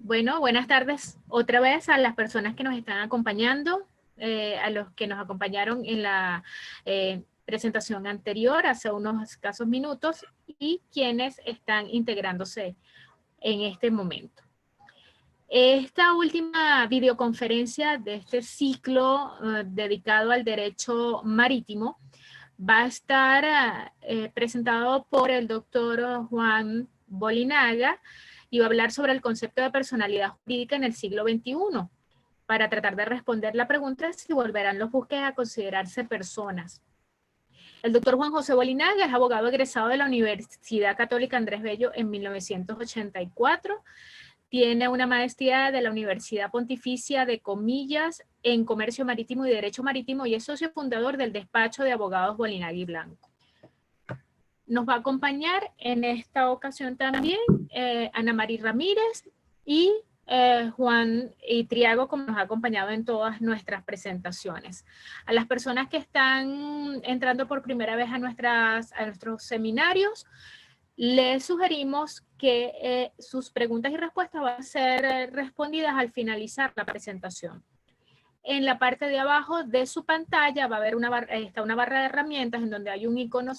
Bueno, buenas tardes otra vez a las personas que nos están acompañando, a los que nos acompañaron en la presentación anterior hace unos escasos minutos y quienes están integrándose en este momento. Esta última videoconferencia de este ciclo dedicado al derecho marítimo va a estar presentado por el doctor Juan Bolinaga y va a hablar sobre el concepto de personalidad jurídica en el siglo XXI, para tratar de responder la pregunta si volverán los buques a considerarse personas. El doctor Juan José Bolinaga es abogado egresado de la Universidad Católica Andrés Bello en 1984. Tiene una maestría de la Universidad Pontificia de Comillas en Comercio Marítimo y Derecho Marítimo y es socio fundador del despacho de abogados Bolinaga y Blanco. Nos va a acompañar en esta ocasión también Ana María Ramírez y Juan Triago, como nos ha acompañado en todas nuestras presentaciones. A las personas que están entrando por primera vez a nuestros seminarios, les sugerimos que sus preguntas y respuestas van a ser respondidas al finalizar la presentación. En la parte de abajo de su pantalla va a haber una barra de herramientas en donde hay un icono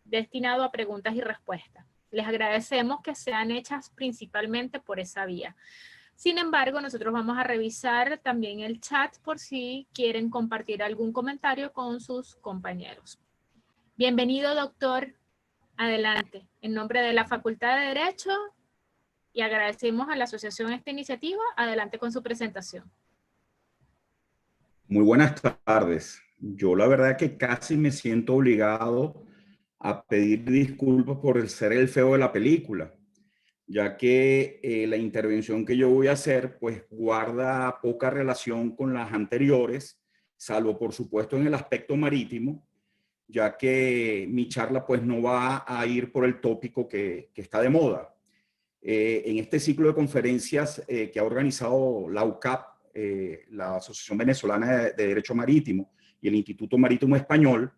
destinado a preguntas y respuestas. Les agradecemos que sean hechas principalmente por esa vía. Sin embargo, nosotros vamos a revisar también el chat por si quieren compartir algún comentario con sus compañeros. Bienvenido, doctor. Adelante. En nombre de la Facultad de Derecho y agradecemos a la asociación esta iniciativa. Adelante con su presentación. Muy buenas tardes. Yo la verdad que casi me siento obligado a pedir disculpas por ser el feo de la película, ya que la intervención que yo voy a hacer pues guarda poca relación con las anteriores, salvo por supuesto en el aspecto marítimo, ya que mi charla pues no va a ir por el tópico que está de moda. En este ciclo de conferencias que ha organizado la UCAP, la Asociación Venezolana de Derecho Marítimo y el Instituto Marítimo Español,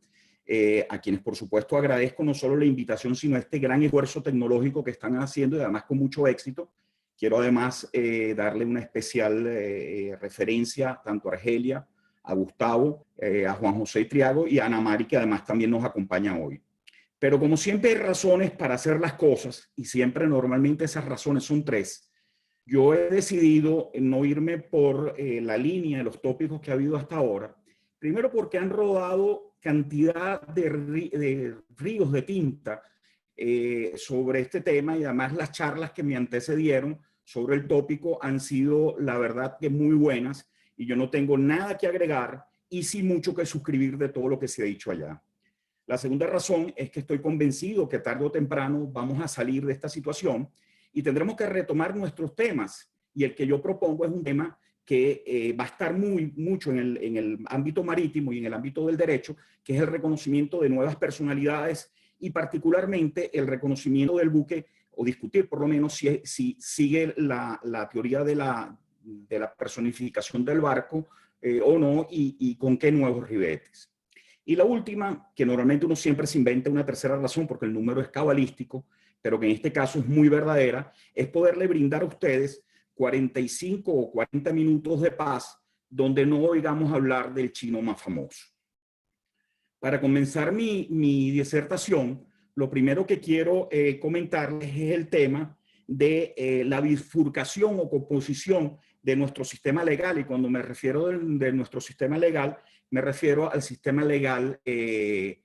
a quienes por supuesto agradezco no solo la invitación, sino este gran esfuerzo tecnológico que están haciendo y además con mucho éxito. Quiero además darle una especial referencia tanto a Argelia, a Gustavo, a Juan José Triago y a Ana Mari, que además también nos acompaña hoy. Pero como siempre hay razones para hacer las cosas, y siempre normalmente esas razones son tres, yo he decidido no irme por la línea de los tópicos que ha habido hasta ahora. Primero porque han rodado cantidad de ríos de tinta sobre este tema, y además las charlas que me antecedieron sobre el tópico han sido, la verdad, que muy buenas, y yo no tengo nada que agregar y sí mucho que suscribir de todo lo que se ha dicho allá. La segunda razón es que estoy convencido que tarde o temprano vamos a salir de esta situación y tendremos que retomar nuestros temas. Y el que yo propongo es un tema que va a estar mucho en el ámbito marítimo y en el ámbito del derecho, que es el reconocimiento de nuevas personalidades y particularmente el reconocimiento del buque, o discutir por lo menos si sigue la teoría de la personificación del barco o no, y con qué nuevos ribetes. Y la última, que normalmente uno siempre se inventa una tercera razón porque el número es cabalístico, pero que en este caso es muy verdadera, es poderle brindar a ustedes 45 o 40 minutos de paz donde no oigamos hablar del chino más famoso. Para comenzar mi disertación, lo primero que quiero comentarles es el tema de la bifurcación o composición de nuestro sistema legal. Y cuando me refiero de nuestro sistema legal, me refiero al sistema legal de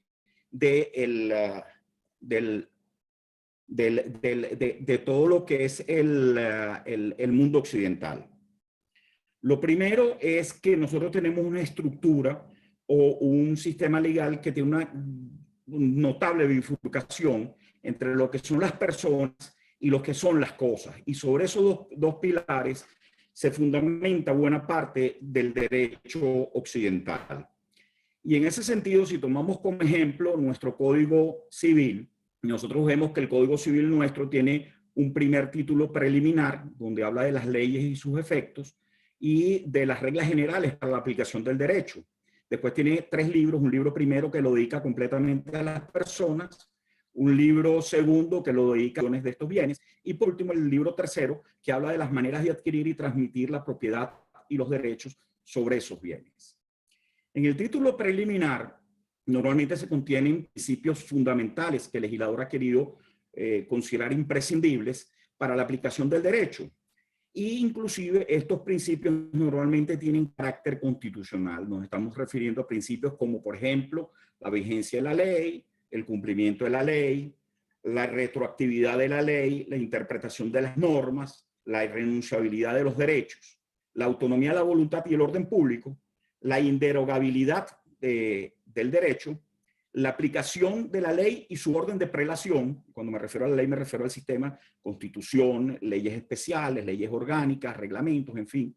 todo lo que es el mundo occidental. Lo primero es que nosotros tenemos una estructura o un sistema legal que tiene una notable bifurcación entre lo que son las personas y lo que son las cosas. Y sobre esos dos pilares se fundamenta buena parte del derecho occidental. Y en ese sentido, si tomamos como ejemplo nuestro Código Civil, nosotros vemos que el Código Civil nuestro tiene un primer título preliminar donde habla de las leyes y sus efectos y de las reglas generales para la aplicación del derecho. Después tiene 3 libros, un libro primero que lo dedica completamente a las personas, un libro segundo que lo dedica a de estos bienes, y por último el libro tercero que habla de las maneras de adquirir y transmitir la propiedad y los derechos sobre esos bienes. En el título preliminar normalmente se contienen principios fundamentales que el legislador ha querido considerar imprescindibles para la aplicación del derecho. Y inclusive estos principios normalmente tienen carácter constitucional. Nos estamos refiriendo a principios como, por ejemplo, la vigencia de la ley, el cumplimiento de la ley, la retroactividad de la ley, la interpretación de las normas, la irrenunciabilidad de los derechos, la autonomía de la voluntad y el orden público, la inderogabilidad del derecho, la aplicación de la ley y su orden de prelación. Cuando me refiero a la ley me refiero al sistema, constitución, leyes especiales, leyes orgánicas, reglamentos, en fin.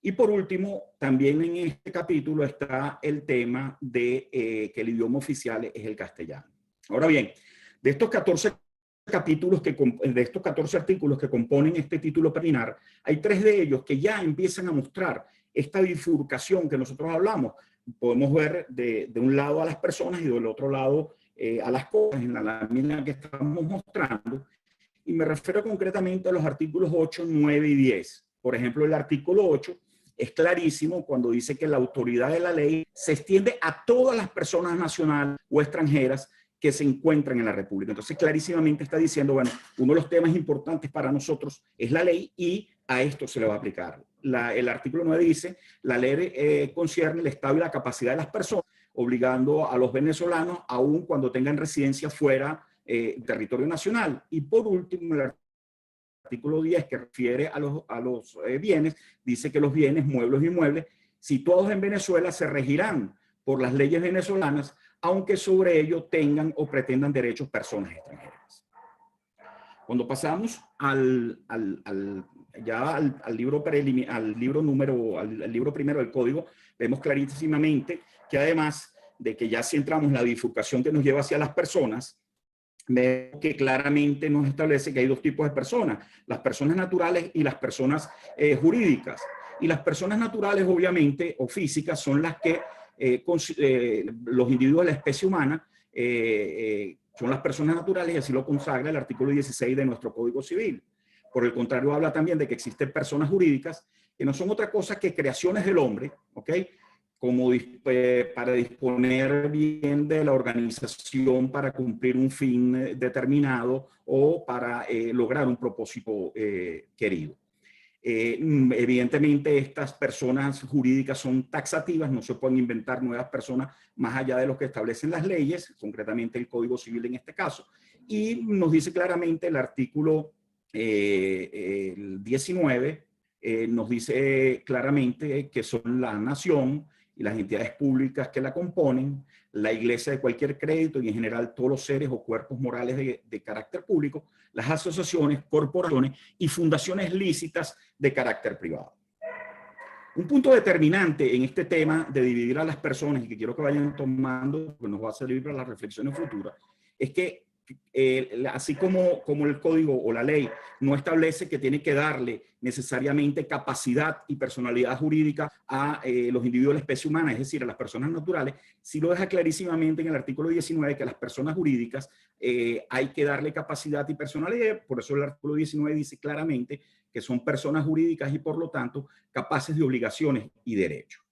Y por último, también en este capítulo está el tema de que el idioma oficial es el castellano. Ahora bien, de estos 14 capítulos, de estos 14 artículos que componen este título preliminar, hay 3 de ellos que ya empiezan a mostrar esta bifurcación que nosotros hablamos. Podemos ver de un lado a las personas y del otro lado a las cosas en la lámina que estamos mostrando. Y me refiero concretamente a los artículos 8, 9 y 10. Por ejemplo, el artículo 8 es clarísimo cuando dice que la autoridad de la ley se extiende a todas las personas nacionales o extranjeras que se encuentran en la República. Entonces, clarísimamente está diciendo, bueno, uno de los temas importantes para nosotros es la ley y a esto se le va a aplicar. El artículo 9 dice, la ley concierne el estado y la capacidad de las personas, obligando a los venezolanos, aun cuando tengan residencia fuera del territorio nacional. Y por último, el artículo 10, que refiere a los bienes, dice que los bienes, muebles y inmuebles, situados en Venezuela, se regirán por las leyes venezolanas, aunque sobre ello tengan o pretendan derechos personas extranjeras. Cuando pasamos al libro primero del código, vemos clarísimamente que además de que ya si entramos en la bifurcación que nos lleva hacia las personas, vemos que claramente nos establece que hay 2 tipos de personas, las personas naturales y las personas jurídicas. Y las personas naturales, obviamente, o físicas, son las que los individuos de la especie humana son las personas naturales, y así lo consagra el artículo 16 de nuestro Código Civil. Por el contrario, habla también de que existen personas jurídicas que no son otra cosa que creaciones del hombre, ¿ok? Como para disponer bien de la organización para cumplir un fin determinado o para lograr un propósito querido. Evidentemente, estas personas jurídicas son taxativas, no se pueden inventar nuevas personas más allá de lo que establecen las leyes, concretamente el Código Civil en este caso. Y nos dice claramente el artículo 19, nos dice claramente que son la nación y las entidades públicas que la componen, la iglesia de cualquier crédito y en general todos los seres o cuerpos morales de carácter público, las asociaciones, corporaciones y fundaciones lícitas de carácter privado. Un punto determinante en este tema de dividir a las personas, y que quiero que vayan tomando, porque nos va a servir para las reflexiones futuras, es que así como el código o la ley no establece que tiene que darle necesariamente capacidad y personalidad jurídica a los individuos de la especie humana, es decir, a las personas naturales, sí lo deja clarísimamente en el artículo 19 que a las personas jurídicas hay que darle capacidad y personalidad. Por eso el artículo 19 dice claramente que son personas jurídicas y por lo tanto capaces de obligaciones y derechos.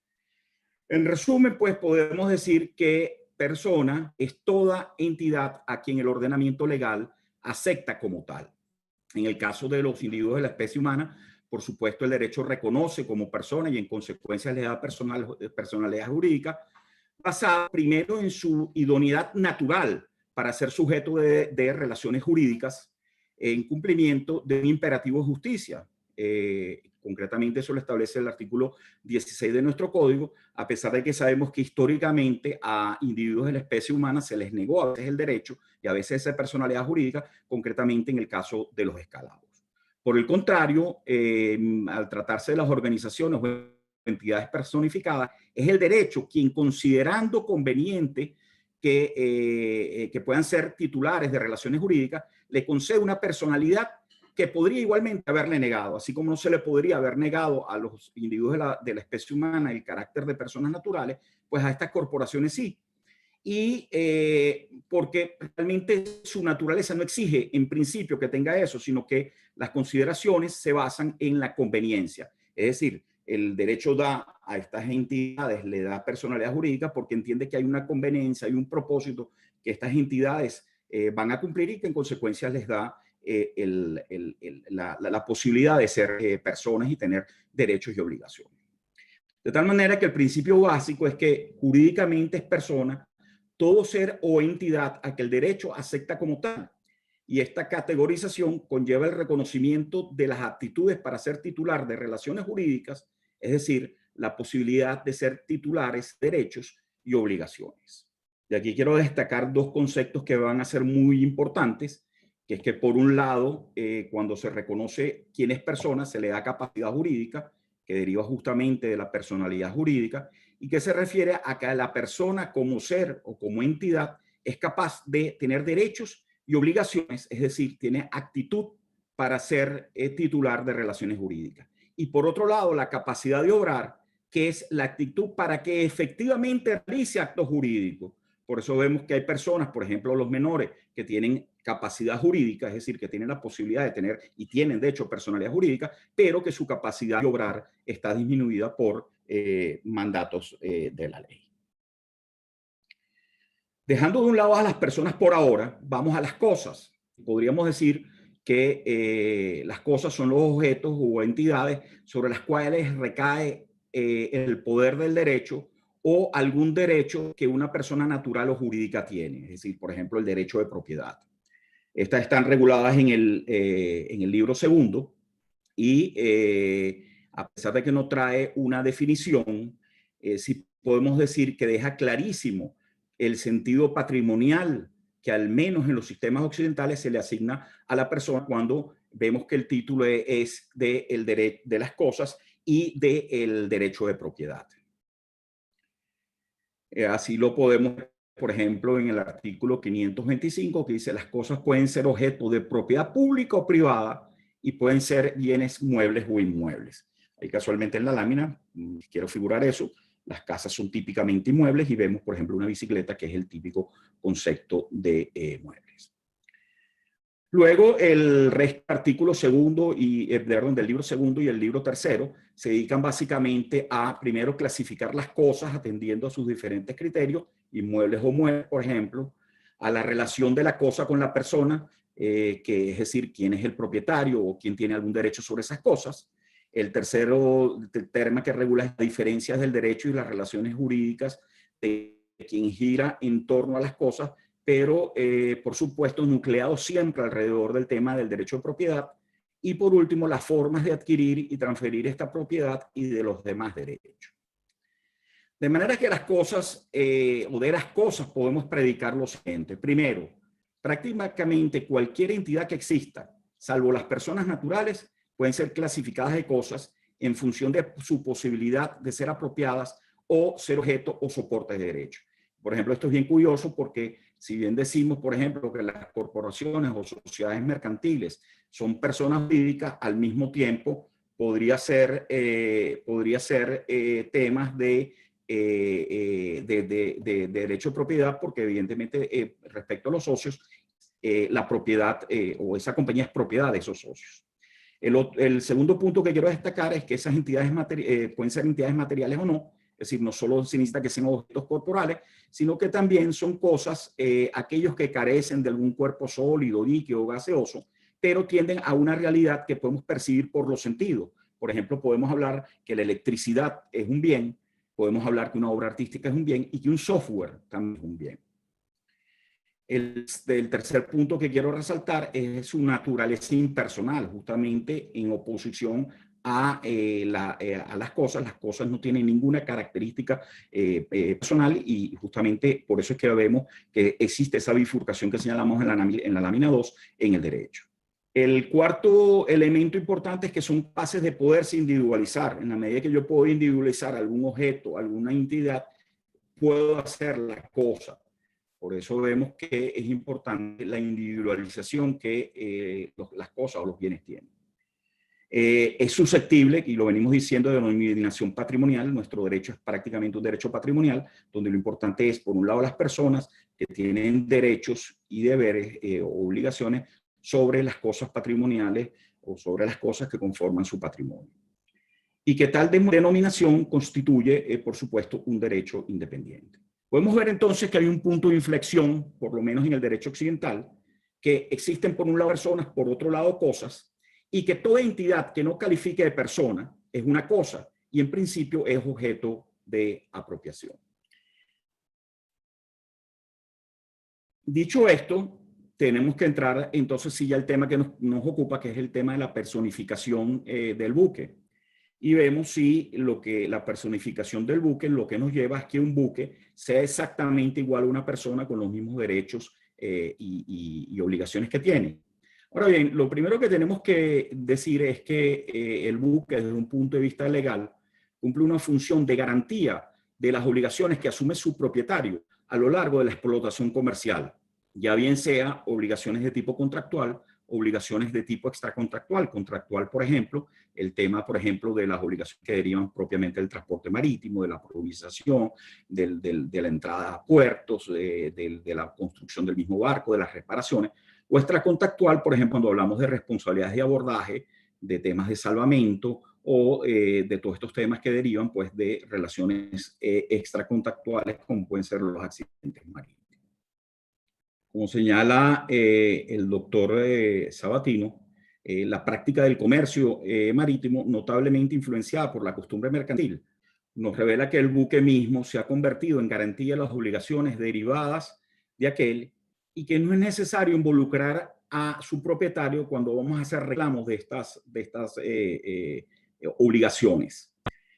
En resumen, pues podemos decir que persona es toda entidad a quien el ordenamiento legal acepta como tal. En el caso de los individuos de la especie humana, por supuesto, el derecho reconoce como persona y en consecuencia le da personalidad jurídica, basada primero en su idoneidad natural para ser sujeto de relaciones jurídicas en cumplimiento de un imperativo de justicia. Concretamente eso lo establece el artículo 16 de nuestro código, a pesar de que sabemos que históricamente a individuos de la especie humana se les negó a veces el derecho y a veces esa personalidad jurídica, concretamente en el caso de los esclavos. Por el contrario, al tratarse de las organizaciones o entidades personificadas, es el derecho quien, considerando conveniente que puedan ser titulares de relaciones jurídicas, le concede una personalidad que podría igualmente haberle negado, así como no se le podría haber negado a los individuos de la especie humana el carácter de personas naturales, pues a estas corporaciones sí. y porque realmente su naturaleza no exige en principio que tenga eso, sino que las consideraciones se basan en la conveniencia. Es decir, el derecho da a estas entidades, le da personalidad jurídica porque entiende que hay una conveniencia, hay un propósito que estas entidades van a cumplir y que en consecuencia les da la posibilidad de ser personas y tener derechos y obligaciones. De tal manera que el principio básico es que jurídicamente es persona todo ser o entidad a que el derecho acepta como tal. Y esta categorización conlleva el reconocimiento de las aptitudes para ser titular de relaciones jurídicas, es decir, la posibilidad de ser titulares de derechos y obligaciones. Y aquí quiero destacar dos conceptos que van a ser muy importantes, que es que por un lado, cuando se reconoce quién es persona, se le da capacidad jurídica, que deriva justamente de la personalidad jurídica, y que se refiere a que la persona como ser o como entidad es capaz de tener derechos y obligaciones, es decir, tiene actitud para ser titular de relaciones jurídicas. Y por otro lado, la capacidad de obrar, que es la actitud para que efectivamente realice actos jurídicos. Por eso vemos que hay personas, por ejemplo, los menores, que tienen capacidad jurídica, es decir, que tienen la posibilidad de tener y tienen, de hecho, personalidad jurídica, pero que su capacidad de obrar está disminuida por mandatos de la ley. Dejando de un lado a las personas por ahora, vamos a las cosas. Podríamos decir que las cosas son los objetos o entidades sobre las cuales recae el poder del derecho o algún derecho que una persona natural o jurídica tiene. Es decir, por ejemplo, el derecho de propiedad. Estas están reguladas en el libro segundo y a pesar de que no trae una definición, sí podemos decir que deja clarísimo el sentido patrimonial que al menos en los sistemas occidentales se le asigna a la persona cuando vemos que el título es de las cosas y del derecho de propiedad. Así lo podemos ver, por ejemplo, en el artículo 525, que dice las cosas pueden ser objeto de propiedad pública o privada y pueden ser bienes muebles o inmuebles. Ahí casualmente en la lámina, quiero figurar eso, las casas son típicamente inmuebles y vemos, por ejemplo, una bicicleta que es el típico concepto de muebles. Luego, el resto del artículo segundo del libro segundo y el libro tercero se dedican básicamente a, primero, clasificar las cosas atendiendo a sus diferentes criterios, inmuebles o muebles, por ejemplo, a la relación de la cosa con la persona, que es decir, quién es el propietario o quién tiene algún derecho sobre esas cosas. El tercero tema que regula las diferencias del derecho y las relaciones jurídicas de quien gira en torno a las cosas, pero por supuesto nucleado siempre alrededor del tema del derecho de propiedad. Y por último, las formas de adquirir y transferir esta propiedad y de los demás derechos. De manera que las cosas, o de las cosas podemos predicar lo siguiente. Primero, prácticamente cualquier entidad que exista, salvo las personas naturales, pueden ser clasificadas de cosas en función de su posibilidad de ser apropiadas o ser objeto o soporte de derecho. Por ejemplo, esto es bien curioso porque si bien decimos, por ejemplo, que las corporaciones o sociedades mercantiles son personas jurídicas, al mismo tiempo podría ser temas de derecho de propiedad, porque evidentemente respecto a los socios, la propiedad o esa compañía es propiedad de esos socios. El segundo punto que quiero destacar es que esas entidades pueden ser entidades materiales o no, es decir, no solo se necesita que sean objetos corporales, sino que también son cosas, aquellos que carecen de algún cuerpo sólido, líquido o gaseoso, pero tienden a una realidad que podemos percibir por los sentidos. Por ejemplo, podemos hablar que la electricidad es un bien, podemos hablar que una obra artística es un bien y que un software también es un bien. El tercer punto que quiero resaltar es su naturaleza impersonal, justamente en oposición a las cosas. Las cosas no tienen ninguna característica personal y justamente por eso es que vemos que existe esa bifurcación que señalamos en la lámina 2 en el derecho. El cuarto elemento importante es que son capaces de poderse individualizar. En la medida que yo puedo individualizar algún objeto, alguna entidad, puedo hacer la cosa. Por eso vemos que es importante la individualización que las cosas o los bienes tienen. es susceptible, y lo venimos diciendo, de denominación patrimonial. Nuestro derecho es prácticamente un derecho patrimonial, donde lo importante es, por un lado, las personas que tienen derechos y deberes o obligaciones sobre las cosas patrimoniales o sobre las cosas que conforman su patrimonio. Y que tal denominación constituye, por supuesto, un derecho independiente. Podemos ver entonces que hay un punto de inflexión, por lo menos en el derecho occidental, que existen por un lado personas, por otro lado cosas, y que toda entidad que no califique de persona es una cosa y en principio es objeto de apropiación. Dicho esto, tenemos que entrar entonces sí ya el tema que nos ocupa, que es el tema de la personificación del buque. Y vemos si la personificación del buque lo que nos lleva es que un buque sea exactamente igual a una persona con los mismos derechos y obligaciones que tiene. Ahora bien, lo primero que tenemos que decir es que el buque, desde un punto de vista legal, cumple una función de garantía de las obligaciones que asume su propietario a lo largo de la explotación comercial, ya bien sea obligaciones de tipo contractual, obligaciones de tipo extracontractual. Contractual, por ejemplo, el tema, por ejemplo, de las obligaciones que derivan propiamente del transporte marítimo, de la provisión, de la entrada a puertos, de la construcción del mismo barco, de las reparaciones. O extracontractual, por ejemplo, cuando hablamos de responsabilidades de abordaje, de temas de salvamento o de todos estos temas que derivan pues, de relaciones extracontractuales, como pueden ser los accidentes marítimos. Como señala el doctor Sabatino, la práctica del comercio marítimo, notablemente influenciada por la costumbre mercantil, nos revela que el buque mismo se ha convertido en garantía de las obligaciones derivadas de aquel y que no es necesario involucrar a su propietario cuando vamos a hacer reclamos de estas obligaciones.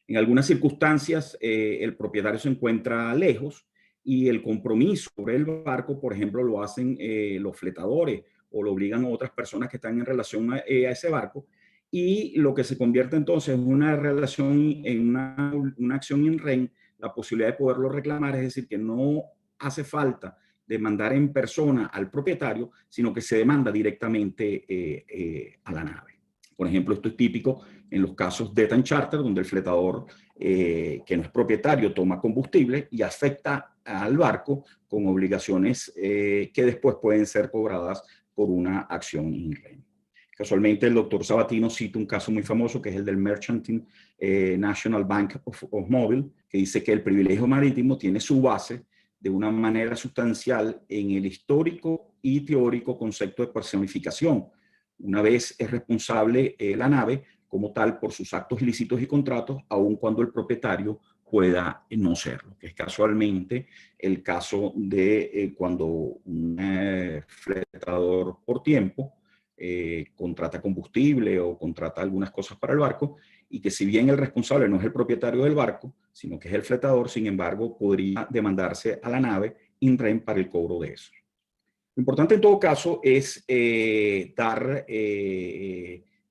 En algunas circunstancias, el propietario se encuentra lejos y el compromiso sobre el barco, por ejemplo, lo hacen los fletadores o lo obligan a otras personas que están en relación a ese barco, y lo que se convierte entonces en una relación, en una acción in rem, la posibilidad de poderlo reclamar, es decir, que no hace falta demandar en persona al propietario, sino que se demanda directamente a la nave. Por ejemplo, esto es típico en los casos de time charter, donde el fletador que no es propietario toma combustible y afecta al barco con obligaciones que después pueden ser cobradas por una acción in rem. Casualmente, el doctor Sabatino cita un caso muy famoso, que es el del Mercantile National Bank of Mobile, que dice que el privilegio marítimo tiene su base de una manera sustancial en el histórico y teórico concepto de personificación. Una vez es responsable la nave como tal por sus actos ilícitos y contratos, aun cuando el propietario pueda no serlo, que es casualmente el caso de cuando un fletador por tiempo contrata combustible o contrata algunas cosas para el barco, y que si bien el responsable no es el propietario del barco, sino que es el fletador, sin embargo, podría demandarse a la nave in rem para el cobro de eso. Lo importante en todo caso es dar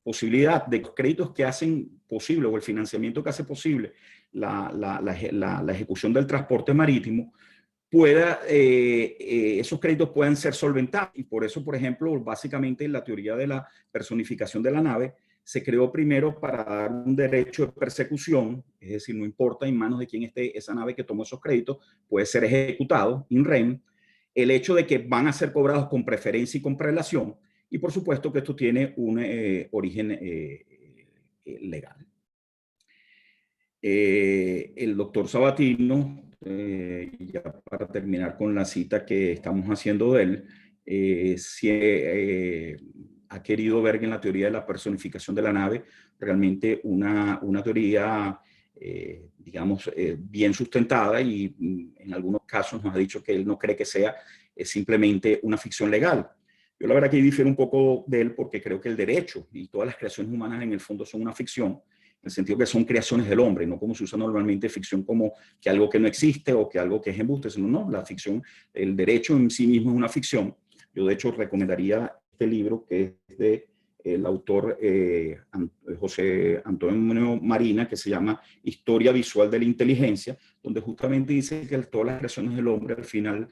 posibilidad de créditos que hacen posible, o el financiamiento que hace posible la ejecución del transporte marítimo, esos créditos puedan ser solventados. Y por eso, por ejemplo, básicamente la teoría de la personificación de la nave se creó primero para dar un derecho de persecución, es decir, no importa en manos de quién esté esa nave que tomó esos créditos, puede ser ejecutado in rem. El hecho de que van a ser cobrados con preferencia y con prelación, y por supuesto que esto tiene un origen legal. El doctor Sabatino, ya para terminar con la cita que estamos haciendo de él, ha querido ver en la teoría de la personificación de la nave realmente una teoría, digamos, bien sustentada, y en algunos casos nos ha dicho que él no cree que sea simplemente una ficción legal. Yo la verdad que difiero un poco de él, porque creo que el derecho y todas las creaciones humanas en el fondo son una ficción, en el sentido que son creaciones del hombre, no como se usa normalmente ficción como que algo que no existe o que algo que es embuste, sino no, la ficción, el derecho en sí mismo es una ficción. Yo de hecho recomendaría este libro, que es de el autor José Antonio Marina, que se llama Historia Visual de la Inteligencia, donde justamente dice que todas las creaciones del hombre al final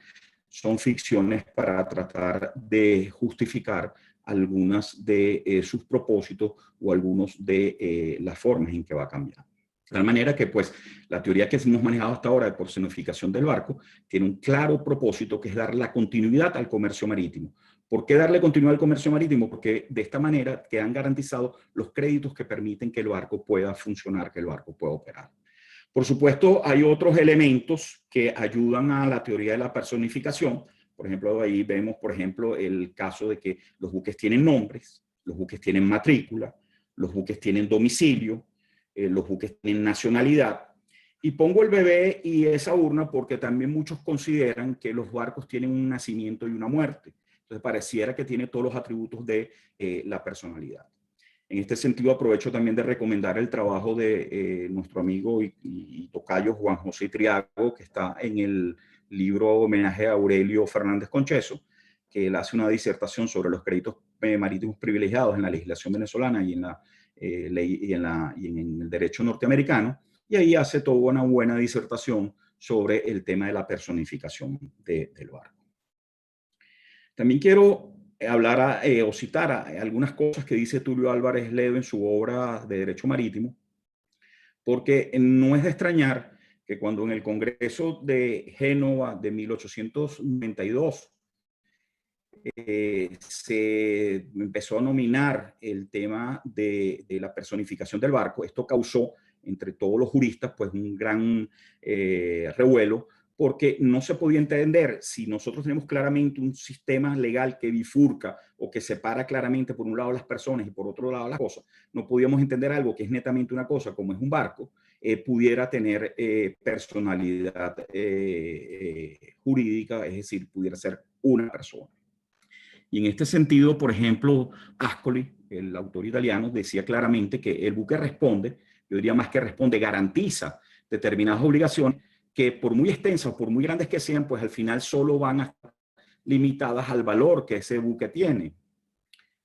son ficciones para tratar de justificar algunas de sus propósitos o algunos de las formas en que va a cambiar. De tal manera que, pues, la teoría que hemos manejado hasta ahora de personificación del barco tiene un claro propósito, que es dar la continuidad al comercio marítimo. ¿Por qué darle continuidad al comercio marítimo? Porque de esta manera quedan garantizados los créditos que permiten que el barco pueda funcionar, que el barco pueda operar. Por supuesto, hay otros elementos que ayudan a la teoría de la personificación. Por ejemplo, ahí vemos, por ejemplo, el caso de que los buques tienen nombres, los buques tienen matrícula, los buques tienen domicilio, los buques tienen nacionalidad. Y pongo el bebé y esa urna porque también muchos consideran que los barcos tienen un nacimiento y una muerte. Entonces pareciera que tiene todos los atributos de la personalidad. En este sentido, aprovecho también de recomendar el trabajo de nuestro amigo y tocayo Juan José Triago, que está en el libro Homenaje a Aurelio Fernández Concheso, que él hace una disertación sobre los créditos marítimos privilegiados en la legislación venezolana y en la ley y en el derecho norteamericano, y ahí hace toda una buena disertación sobre el tema de la personificación del barco. También quiero hablar o citar algunas cosas que dice Tulio Álvarez Ledo en su obra de Derecho Marítimo, porque no es de extrañar que cuando en el Congreso de Génova de 1892 se empezó a nominar el tema de la personificación del barco, esto causó entre todos los juristas pues un gran revuelo, porque no se podía entender si nosotros tenemos claramente un sistema legal que bifurca o que separa claramente por un lado las personas y por otro lado las cosas. No podíamos entender algo que es netamente una cosa, como es un barco, pudiera tener personalidad jurídica, es decir, pudiera ser una persona. Y en este sentido, por ejemplo, Ascoli, el autor italiano, decía claramente que el buque responde, yo diría más que responde, garantiza determinadas obligaciones que por muy extensas o por muy grandes que sean, pues al final solo van a estar limitadas al valor que ese buque tiene.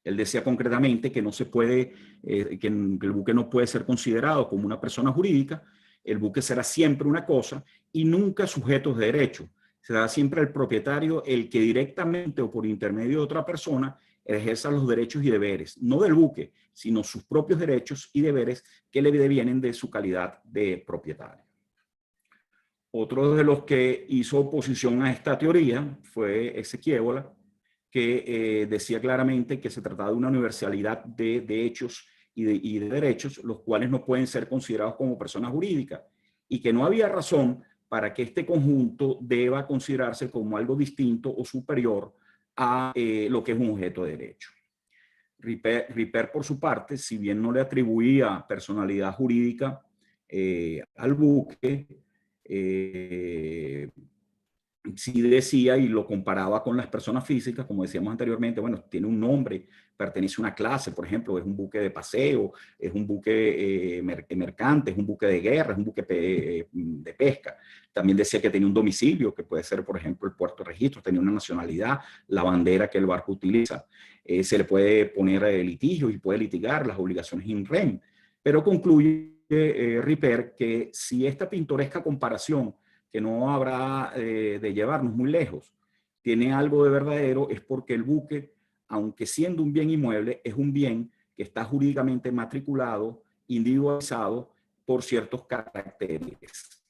Él decía concretamente que no se puede, que el buque no puede ser considerado como una persona jurídica, el buque será siempre una cosa y nunca sujeto de derecho. Será siempre el propietario el que directamente o por intermedio de otra persona ejerza los derechos y deberes, no del buque, sino sus propios derechos y deberes que le devienen de su calidad de propietario. Otro de los que hizo oposición a esta teoría fue Exequiévola, que decía claramente que se trataba de una universalidad de hechos y de derechos, los cuales no pueden ser considerados como personas jurídicas, y que no había razón para que este conjunto deba considerarse como algo distinto o superior a lo que es un objeto de derecho. Ripper, por su parte, si bien no le atribuía personalidad jurídica al buque, sí decía y lo comparaba con las personas físicas, como decíamos anteriormente, bueno, tiene un nombre, pertenece a una clase, por ejemplo, es un buque de paseo, es un buque mercante, es un buque de guerra, es un buque de pesca. También decía que tenía un domicilio, que puede ser, por ejemplo, el puerto de registro, tenía una nacionalidad, la bandera que el barco utiliza. Se le puede poner litigios y puede litigar las obligaciones in rem, pero concluye Ripper que si esta pintoresca comparación, que no habrá de llevarnos muy lejos, tiene algo de verdadero, es porque el buque, aunque siendo un bien inmueble, es un bien que está jurídicamente matriculado, individualizado por ciertos caracteres.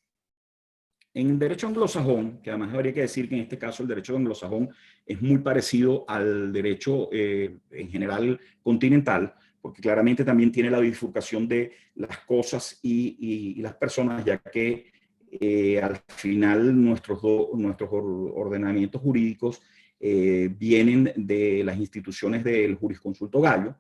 En el derecho anglosajón, que además habría que decir que en este caso el derecho anglosajón es muy parecido al derecho en general continental, porque claramente también tiene la bifurcación de las cosas y las personas, ya que al final nuestros ordenamientos jurídicos vienen de las instituciones del jurisconsulto Gallo.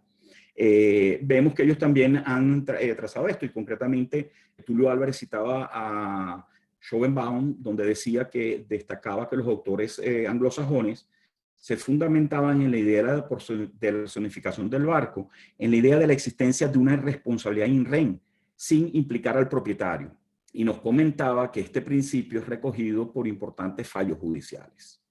Vemos que ellos también han trazado esto, y concretamente Tulio Álvarez citaba a Schönbaum, donde decía que destacaba que los autores anglosajones se fundamentaban en la idea de la personificación del barco, en la idea de la existencia de una responsabilidad in rem, sin implicar al propietario. Y nos comentaba que este principio es recogido por importantes fallos judiciales.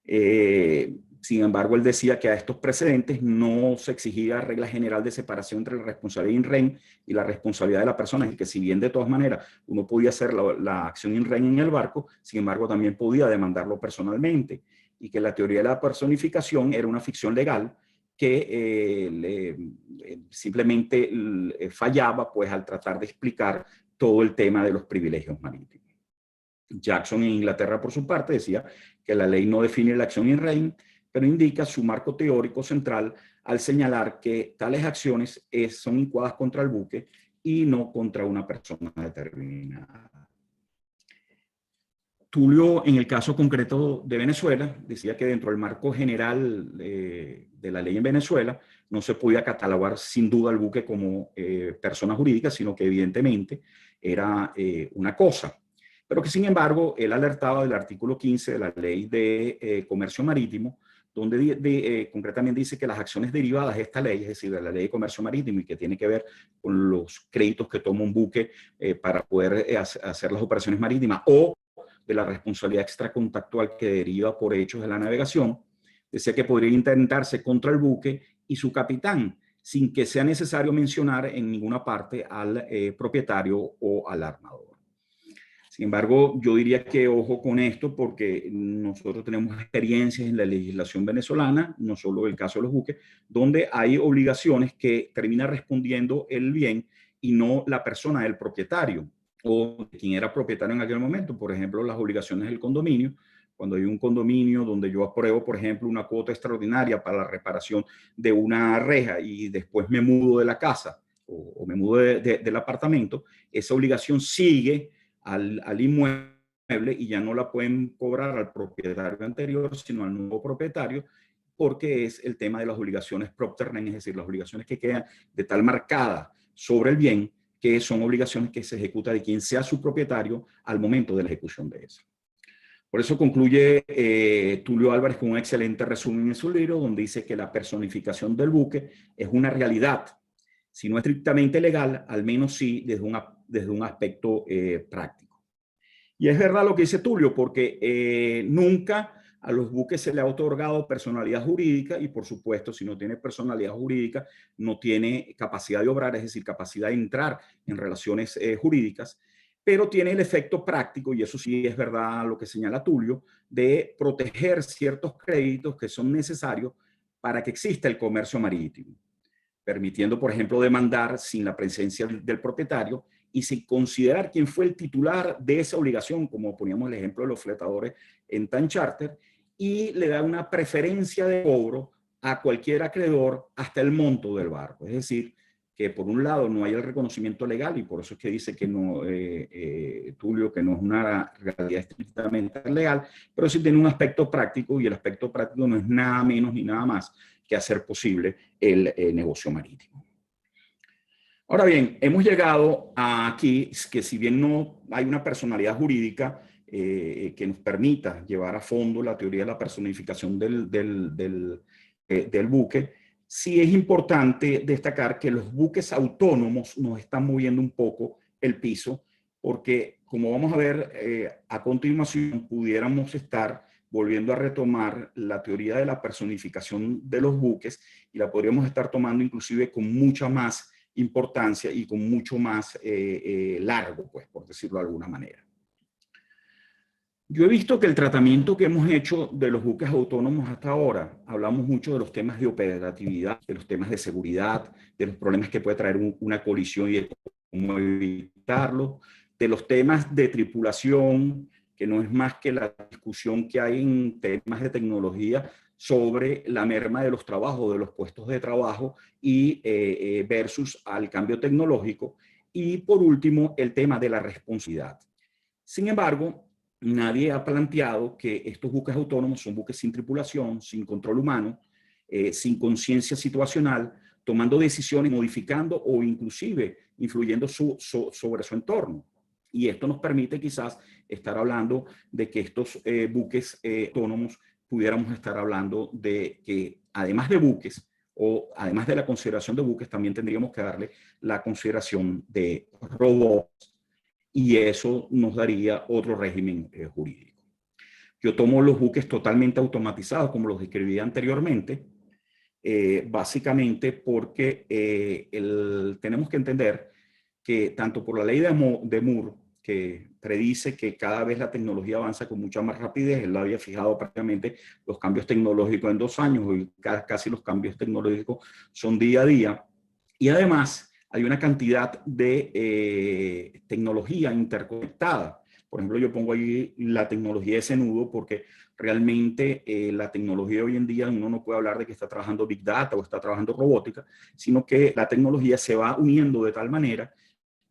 Sin embargo, él decía que a estos precedentes no se exigía regla general de separación entre la responsabilidad in rem y la responsabilidad de la persona, y que si bien de todas maneras uno podía hacer la acción in rem en el barco, sin embargo también podía demandarlo personalmente. y que la teoría de la personificación era una ficción legal que simplemente fallaba pues, al tratar de explicar todo el tema de los privilegios marítimos. Jackson en Inglaterra, por su parte, decía que la ley no define la acción in rem, pero indica su marco teórico central al señalar que tales acciones son incoadas contra el buque y no contra una persona determinada. Tulio, en el caso concreto de Venezuela, decía que dentro del marco general de la ley en Venezuela no se podía catalogar sin duda al buque como persona jurídica, sino que evidentemente era una cosa. Pero que sin embargo, él alertaba del artículo 15 de la ley de comercio marítimo, donde concretamente dice que las acciones derivadas de esta ley, es decir, de la ley de comercio marítimo y que tiene que ver con los créditos que toma un buque para poder hacer las operaciones marítimas o de la responsabilidad extracontactual que deriva por hechos de la navegación, decía que podría intentarse contra el buque y su capitán, sin que sea necesario mencionar en ninguna parte al propietario o al armador. Sin embargo, yo diría que ojo con esto porque nosotros tenemos experiencias en la legislación venezolana, no solo el caso de los buques, donde hay obligaciones que termina respondiendo el bien y no la persona del propietario o de quien era propietario en aquel momento. Por ejemplo, las obligaciones del condominio. Cuando hay un condominio donde yo apruebo, por ejemplo, una cuota extraordinaria para la reparación de una reja y después me mudo de la casa o me mudo del apartamento, esa obligación sigue al inmueble y ya no la pueden cobrar al propietario anterior, sino al nuevo propietario, porque es el tema de las obligaciones propter rem, es decir, las obligaciones que quedan de tal marcada sobre el bien que son obligaciones que se ejecutan de quien sea su propietario al momento de la ejecución de eso. Por eso concluye Tulio Álvarez con un excelente resumen en su libro, donde dice que la personificación del buque es una realidad, si no estrictamente legal, al menos sí desde un aspecto práctico. Y es verdad lo que dice Tulio, porque nunca a los buques se le ha otorgado personalidad jurídica y, por supuesto, si no tiene personalidad jurídica, no tiene capacidad de obrar, es decir, capacidad de entrar en relaciones jurídicas, pero tiene el efecto práctico, y eso sí es verdad lo que señala Tulio, de proteger ciertos créditos que son necesarios para que exista el comercio marítimo, permitiendo, por ejemplo, demandar sin la presencia del propietario y sin considerar quién fue el titular de esa obligación, como poníamos el ejemplo de los fletadores en Time Charter, y le da una preferencia de cobro a cualquier acreedor hasta el monto del barco. Es decir, que por un lado no hay el reconocimiento legal, y por eso es que dice que no, Tulio, que no es una realidad estrictamente legal, pero sí tiene un aspecto práctico, y el aspecto práctico no es nada menos ni nada más que hacer posible el negocio marítimo. Ahora bien, hemos llegado a aquí, que si bien no hay una personalidad jurídica que nos permita llevar a fondo la teoría de la personificación del buque, sí es importante destacar que los buques autónomos nos están moviendo un poco el piso, porque como vamos a ver a continuación, pudiéramos estar volviendo a retomar la teoría de la personificación de los buques y la podríamos estar tomando inclusive con mucha más importancia y con mucho más largo, pues, por decirlo de alguna manera. Yo he visto que el tratamiento que hemos hecho de los buques autónomos hasta ahora, hablamos mucho de los temas de operatividad, de los temas de seguridad, de los problemas que puede traer una colisión y de cómo evitarlo, de los temas de tripulación, que no es más que la discusión que hay en temas de tecnología sobre la merma de los trabajos, de los puestos de trabajo y versus al cambio tecnológico. Y por último, el tema de la responsabilidad. Sin embargo, nadie ha planteado que estos buques autónomos son buques sin tripulación, sin control humano, sin conciencia situacional, tomando decisiones, modificando o inclusive influyendo sobre su entorno. Y esto nos permite quizás estar hablando de que estos buques autónomos pudiéramos estar hablando de que además de buques o además de la consideración de buques, también tendríamos que darle la consideración de robots, y eso nos daría otro régimen jurídico. Yo tomo los buques totalmente automatizados, como los describí anteriormente, básicamente porque tenemos que entender que tanto por la ley de Moore, que predice que cada vez la tecnología avanza con mucha más rapidez. Él había fijado prácticamente los cambios tecnológicos en 2 años, hoy casi los cambios tecnológicos son día a día. Y además hay una cantidad de tecnología interconectada. Por ejemplo, yo pongo ahí la tecnología de ese nudo porque realmente la tecnología hoy en día uno no puede hablar de que está trabajando Big Data o está trabajando robótica, sino que la tecnología se va uniendo de tal manera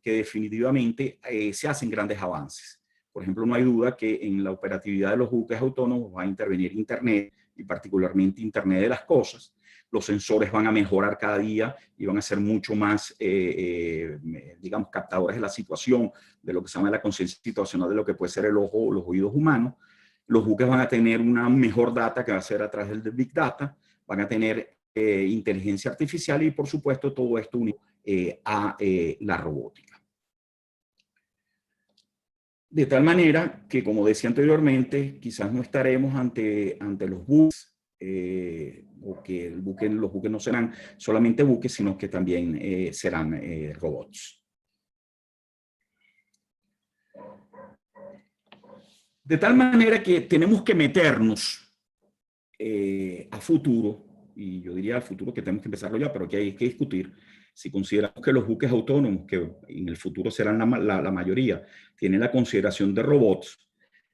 que definitivamente se hacen grandes avances. Por ejemplo, no hay duda que en la operatividad de los buques autónomos va a intervenir Internet y particularmente Internet de las cosas. Los sensores van a mejorar cada día y van a ser mucho más, digamos, captadores de la situación, de lo que se llama la conciencia situacional de lo que puede ser el ojo o los oídos humanos. Los buques van a tener una mejor data que va a ser a través del Big Data, van a tener inteligencia artificial y, por supuesto, todo esto unido a la robótica. De tal manera que, como decía anteriormente, quizás no estaremos ante los buques, o que los buques no serán solamente buques, sino que también serán robots. De tal manera que tenemos que meternos a futuro, y yo diría al futuro que tenemos que empezarlo ya, pero que hay que discutir si consideramos que los buques autónomos, que en el futuro serán la mayoría, tienen la consideración de robots,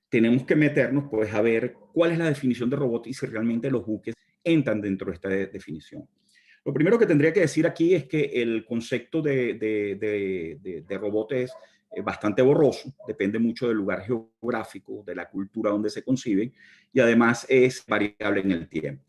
tenemos que meternos pues a ver cuál es la definición de robot y si realmente los buques entran dentro de esta definición. Lo primero que tendría que decir aquí es que el concepto de robot es bastante borroso, depende mucho del lugar geográfico, de la cultura donde se conciben y además es variable en el tiempo.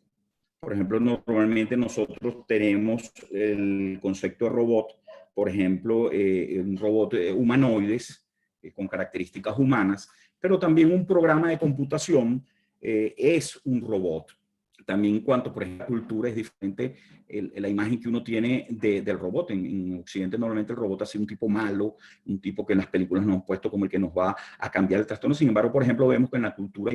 Por ejemplo, normalmente nosotros tenemos el concepto de robot, por ejemplo, un robot humanoides con características humanas, pero también un programa de computación es un robot. También en cuanto, por ejemplo, a la cultura es diferente la imagen que uno tiene del robot. En Occidente normalmente el robot ha sido un tipo malo, un tipo que en las películas nos han puesto como el que nos va a cambiar el trastorno. Sin embargo, por ejemplo, vemos que en la cultura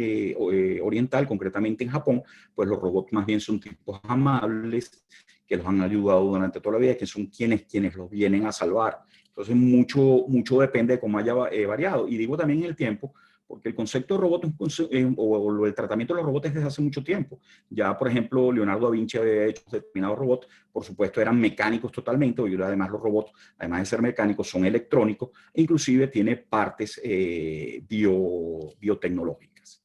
oriental, concretamente en Japón, pues los robots más bien son tipos amables, que los han ayudado durante toda la vida, que son quienes los vienen a salvar. Entonces, mucho depende de cómo haya variado. Y digo también en el tiempo, porque el concepto de robot o el tratamiento de los robots es desde hace mucho tiempo. Ya, por ejemplo, Leonardo da Vinci había hecho determinados robots, por supuesto eran mecánicos totalmente, y además los robots, además de ser mecánicos, son electrónicos, e inclusive tiene partes biotecnológicas.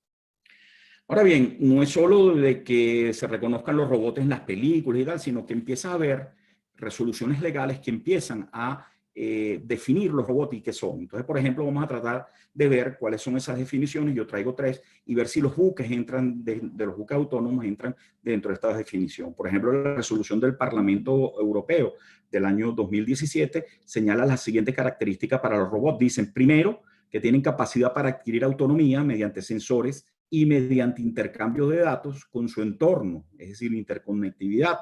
Ahora bien, no es solo de que se reconozcan los robots en las películas y tal, sino que empieza a haber resoluciones legales que empiezan a definir los robots y qué son. Entonces, por ejemplo, vamos a tratar de ver cuáles son esas definiciones. Yo traigo 3 y ver si los buques entran, de los buques autónomos entran dentro de esta definición. Por ejemplo, la resolución del Parlamento Europeo del año 2017 señala las siguientes características para los robots. Dicen, primero, que tienen capacidad para adquirir autonomía mediante sensores y mediante intercambio de datos con su entorno, es decir, interconectividad.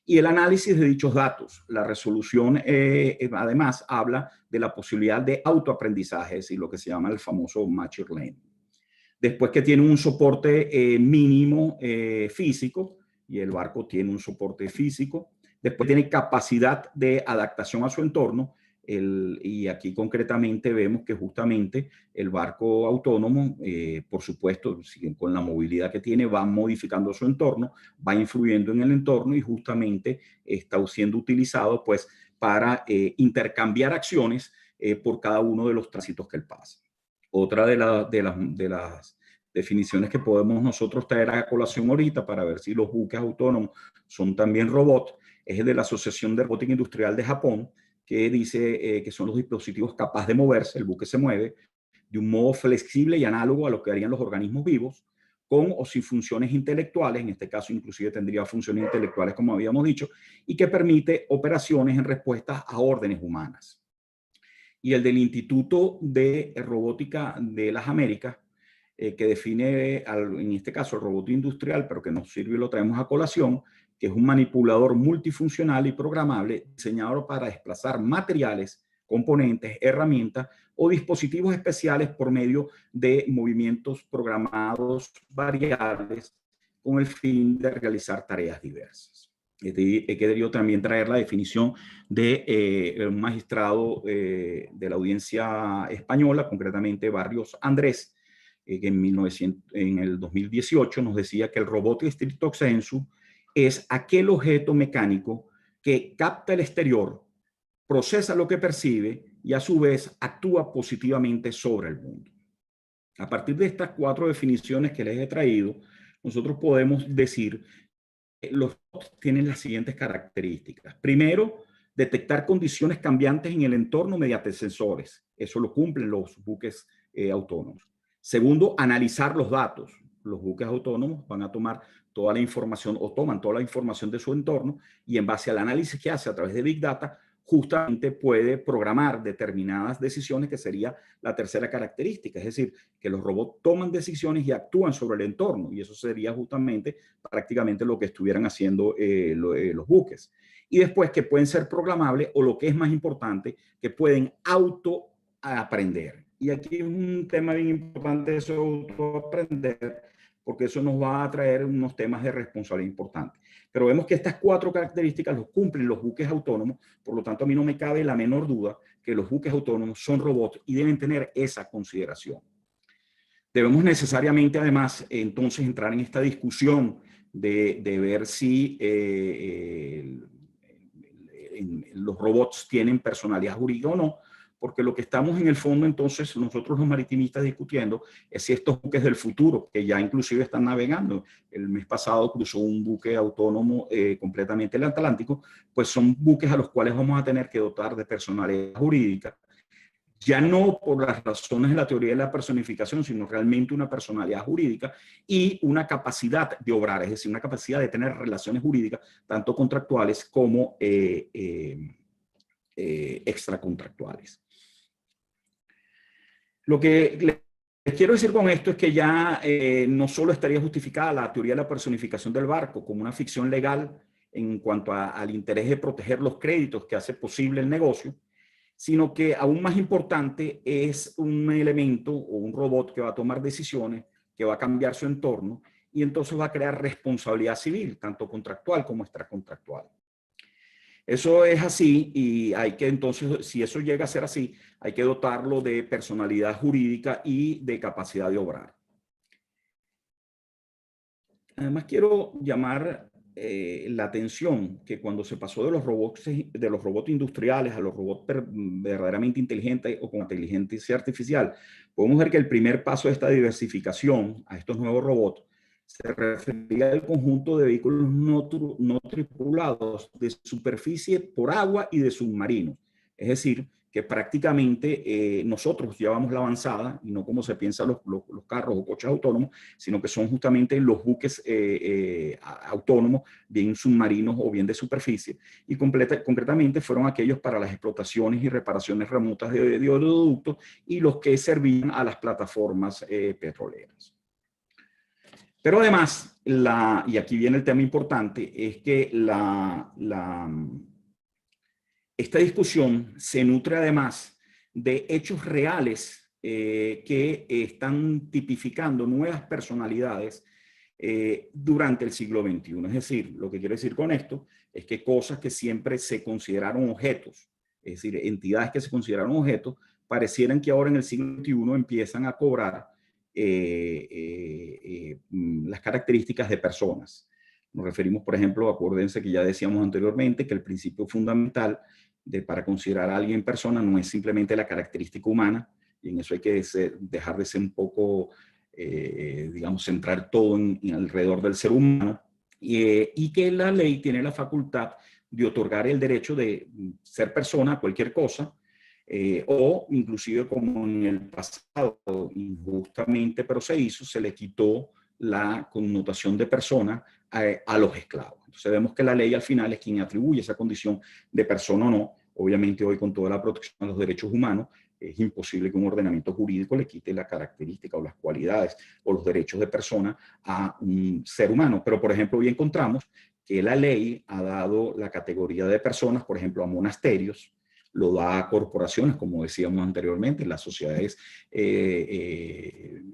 Y el análisis de dichos datos. La resolución además habla de la posibilidad de autoaprendizaje, es decir, lo que se llama el famoso machine learning. Después que tiene un soporte mínimo físico, y el barco tiene un soporte físico. Después tiene capacidad de adaptación a su entorno. Y aquí concretamente vemos que justamente el barco autónomo, por supuesto, con la movilidad que tiene, va modificando su entorno, va influyendo en el entorno y justamente está siendo utilizado pues para intercambiar acciones por cada uno de los tránsitos que él pasa. Otra de las definiciones que podemos nosotros traer a colación ahorita para ver si los buques autónomos son también robots es el de la Asociación de Robótica Industrial de Japón, que dice que son los dispositivos capaces de moverse, el buque se mueve, de un modo flexible y análogo a lo que harían los organismos vivos, con o sin funciones intelectuales, en este caso inclusive tendría funciones intelectuales como habíamos dicho, y que permite operaciones en respuesta a órdenes humanas. Y el del Instituto de Robótica de las Américas, que define, en este caso, el robot industrial, pero que nos sirve y lo traemos a colación, que es un manipulador multifuncional y programable diseñado para desplazar materiales, componentes, herramientas o dispositivos especiales por medio de movimientos programados variables con el fin de realizar tareas diversas. He querido también traer la definición de un magistrado de la audiencia española, concretamente Barrios Andrés, que en el 2018 nos decía que el robot stricto sensu es aquel objeto mecánico que capta el exterior, procesa lo que percibe y a su vez actúa positivamente sobre el mundo. A partir de estas 4 definiciones que les he traído, nosotros podemos decir que los robots tienen las siguientes características. Primero, detectar condiciones cambiantes en el entorno mediante sensores. Eso lo cumplen los buques autónomos. Segundo, analizar los datos. Los buques autónomos van a tomar toda la información o toman toda la información de su entorno y en base al análisis que hace a través de Big Data, justamente puede programar determinadas decisiones, que sería la tercera característica. Es decir, que los robots toman decisiones y actúan sobre el entorno, y eso sería justamente prácticamente lo que estuvieran haciendo los buques. Y después que pueden ser programables, o lo que es más importante, que pueden autoaprender. Y aquí es un tema bien importante eso, autoaprender, porque eso nos va a traer unos temas de responsabilidad importantes. Pero vemos que estas 4 características los cumplen los buques autónomos, por lo tanto a mí no me cabe la menor duda que los buques autónomos son robots y deben tener esa consideración. Debemos necesariamente, además, entonces entrar en esta discusión de ver si los robots tienen personalidad jurídica o no, porque lo que estamos en el fondo entonces nosotros los maritimistas discutiendo es si estos buques del futuro, que ya inclusive están navegando, el mes pasado cruzó un buque autónomo completamente el Atlántico, pues son buques a los cuales vamos a tener que dotar de personalidad jurídica, ya no por las razones de la teoría de la personificación, sino realmente una personalidad jurídica y una capacidad de obrar, es decir, una capacidad de tener relaciones jurídicas, tanto contractuales como extracontractuales. Lo que les quiero decir con esto es que ya no solo estaría justificada la teoría de la personificación del barco como una ficción legal en cuanto al interés de proteger los créditos que hace posible el negocio, sino que aún más importante es un elemento o un robot que va a tomar decisiones, que va a cambiar su entorno y entonces va a crear responsabilidad civil, tanto contractual como extracontractual. Eso es así y hay que entonces, si eso llega a ser así, hay que dotarlo de personalidad jurídica y de capacidad de obrar. Además, quiero llamar la atención que cuando se pasó de los robots industriales a los robots verdaderamente inteligentes o con inteligencia artificial, podemos ver que el primer paso de esta diversificación a estos nuevos robots se refería al conjunto de vehículos no tripulados de superficie por agua y de submarinos. Es decir, que prácticamente nosotros llevamos la avanzada, y no como se piensa los carros o coches autónomos, sino que son justamente los buques autónomos, bien submarinos o bien de superficie, y concretamente fueron aquellos para las explotaciones y reparaciones remotas de oleoductos y los que servían a las plataformas petroleras. Pero además, y aquí viene el tema importante, es que esta discusión se nutre además de hechos reales que están tipificando nuevas personalidades durante el siglo XXI. Es decir, lo que quiero decir con esto es que cosas que siempre se consideraron objetos, es decir, entidades que se consideraron objetos, parecieran que ahora en el siglo XXI empiezan a cobrar las características de personas. Nos referimos, por ejemplo, acuérdense que ya decíamos anteriormente que el principio fundamental para considerar a alguien persona no es simplemente la característica humana, y en eso hay que dejar de ser un poco, digamos, centrar todo alrededor del ser humano, y que la ley tiene la facultad de otorgar el derecho de ser persona a cualquier cosa, o inclusive como en el pasado injustamente, pero se hizo, se le quitó la connotación de persona a los esclavos. Entonces vemos que la ley al final es quien atribuye esa condición de persona o no. Obviamente hoy con toda la protección de los derechos humanos es imposible que un ordenamiento jurídico le quite la característica o las cualidades o los derechos de persona a un ser humano. Pero por ejemplo hoy encontramos que la ley ha dado la categoría de personas, por ejemplo, a monasterios, lo da a corporaciones, como decíamos anteriormente, las sociedades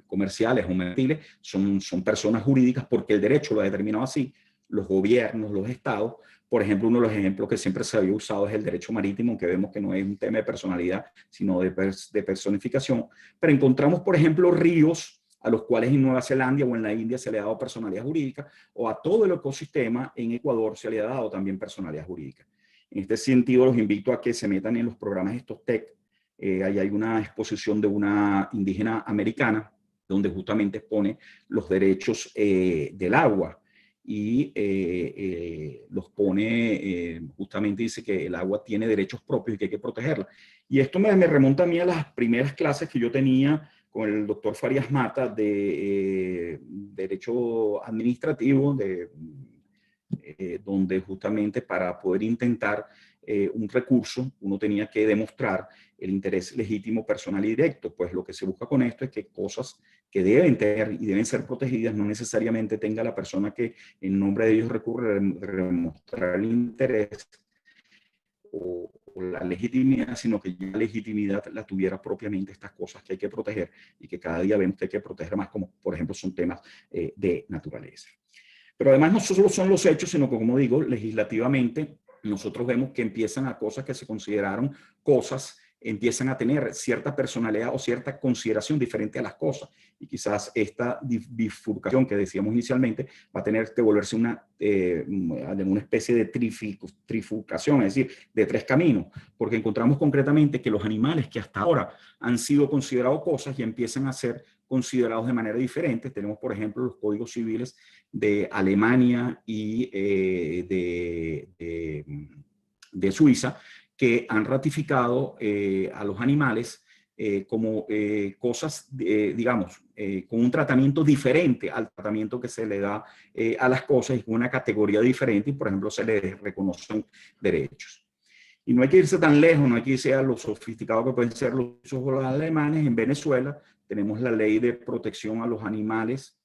comerciales o mercantiles son personas jurídicas porque el derecho lo ha determinado así, los gobiernos, los estados. Por ejemplo, uno de los ejemplos que siempre se había usado es el derecho marítimo, aunque vemos que no es un tema de personalidad, sino de personificación. Pero encontramos, por ejemplo, ríos a los cuales en Nueva Zelanda o en la India se le ha dado personalidad jurídica, o a todo el ecosistema en Ecuador se le ha dado también personalidad jurídica. En este sentido, los invito a que se metan en los programas estos TEC. Ahí hay una exposición de una indígena americana, donde justamente expone los derechos del agua y los pone, justamente dice que el agua tiene derechos propios y que hay que protegerla. Y esto me remonta a mí a las primeras clases que yo tenía con el doctor Farías Mata de Derecho Administrativo, donde justamente para poder intentar un recurso uno tenía que demostrar el interés legítimo, personal y directo. Pues lo que se busca con esto es que cosas que deben tener y deben ser protegidas no necesariamente tenga la persona que en nombre de ellos recurre a demostrar el interés o la legitimidad, sino que ya la legitimidad la tuviera propiamente estas cosas que hay que proteger y que cada día vemos que hay que proteger más, como por ejemplo son temas de naturaleza. Pero además no solo son los hechos, sino que, como digo, legislativamente nosotros vemos que empiezan a cosas que se consideraron cosas, empiezan a tener cierta personalidad o cierta consideración diferente a las cosas. Y quizás esta bifurcación que decíamos inicialmente va a tener que volverse una especie de trifurcación, es decir, de tres caminos, porque encontramos concretamente que los animales que hasta ahora han sido considerados cosas y empiezan a ser considerados de manera diferente. Tenemos, por ejemplo, los códigos civiles de Alemania y de Suiza, que han ratificado a los animales como cosas, digamos, con un tratamiento diferente al tratamiento que se le da a las cosas y con una categoría diferente, y por ejemplo se les reconocen derechos. Y no hay que irse tan lejos, no hay que irse a lo sofisticado que pueden ser los alemanes. En Venezuela tenemos la ley de protección a los animales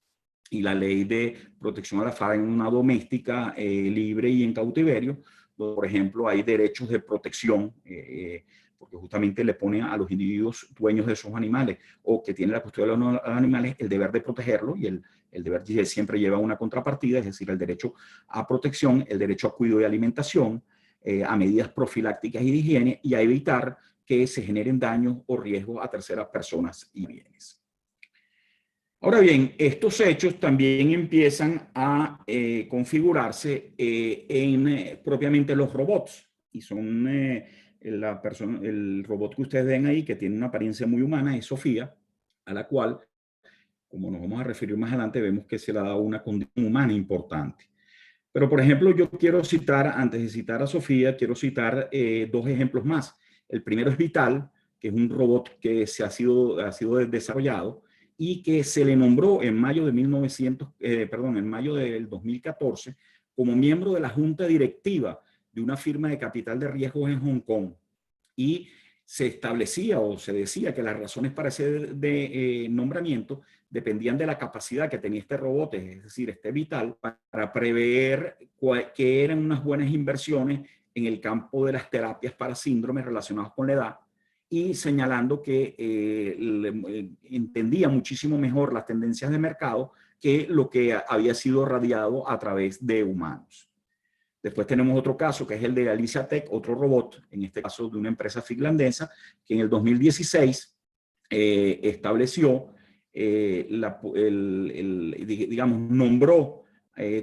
y la ley de protección a la fauna doméstica libre y en cautiverio. Por ejemplo, hay derechos de protección, porque justamente le pone a los individuos dueños de esos animales o que tienen la custodia de los animales el deber de protegerlos, y el deber siempre lleva una contrapartida, es decir, el derecho a protección, el derecho a cuidado y alimentación, a medidas profilácticas y de higiene, y a evitar que se generen daños o riesgos a terceras personas y bienes. Ahora bien, estos hechos también empiezan a configurarse en propiamente los robots, y son el robot que ustedes ven ahí, que tiene una apariencia muy humana, es Sofía, a la cual, como nos vamos a referir más adelante, vemos que se le ha dado una condición humana importante. Pero, por ejemplo, yo quiero citar, antes de citar a Sofía, quiero citar dos ejemplos más. El primero es Vital, que es un robot que ha sido desarrollado y que se le nombró en mayo de en mayo del 2014 como miembro de la junta directiva de una firma de capital de riesgos en Hong Kong. Y se establecía o se decía que las razones para ese nombramiento dependían de la capacidad que tenía este robot, es decir, este Vital, para prever qué eran unas buenas inversiones en el campo de las terapias para síndromes relacionados con la edad, y señalando que entendía muchísimo mejor las tendencias de mercado que lo que había sido radiado a través de humanos. Después tenemos otro caso, que es el de Alicia Tech, otro robot, en este caso de una empresa finlandesa, que en el 2016 estableció, digamos, nombró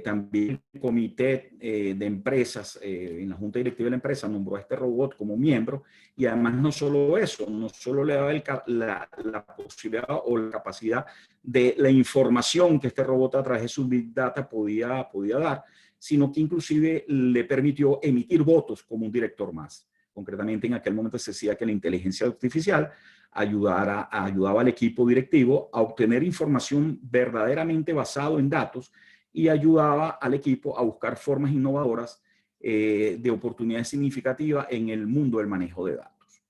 también el comité de empresas, en la junta directiva de la empresa, nombró a este robot como miembro, y además no solo eso, no solo le daba la posibilidad o la capacidad de la información que este robot a través de su Big Data podía dar, sino que inclusive le permitió emitir votos como un director más. Concretamente, en aquel momento se decía que la inteligencia artificial ayudaba al equipo directivo a obtener información verdaderamente basada en datos, y ayudaba al equipo a buscar formas innovadoras de oportunidades significativas en el mundo del manejo de datos.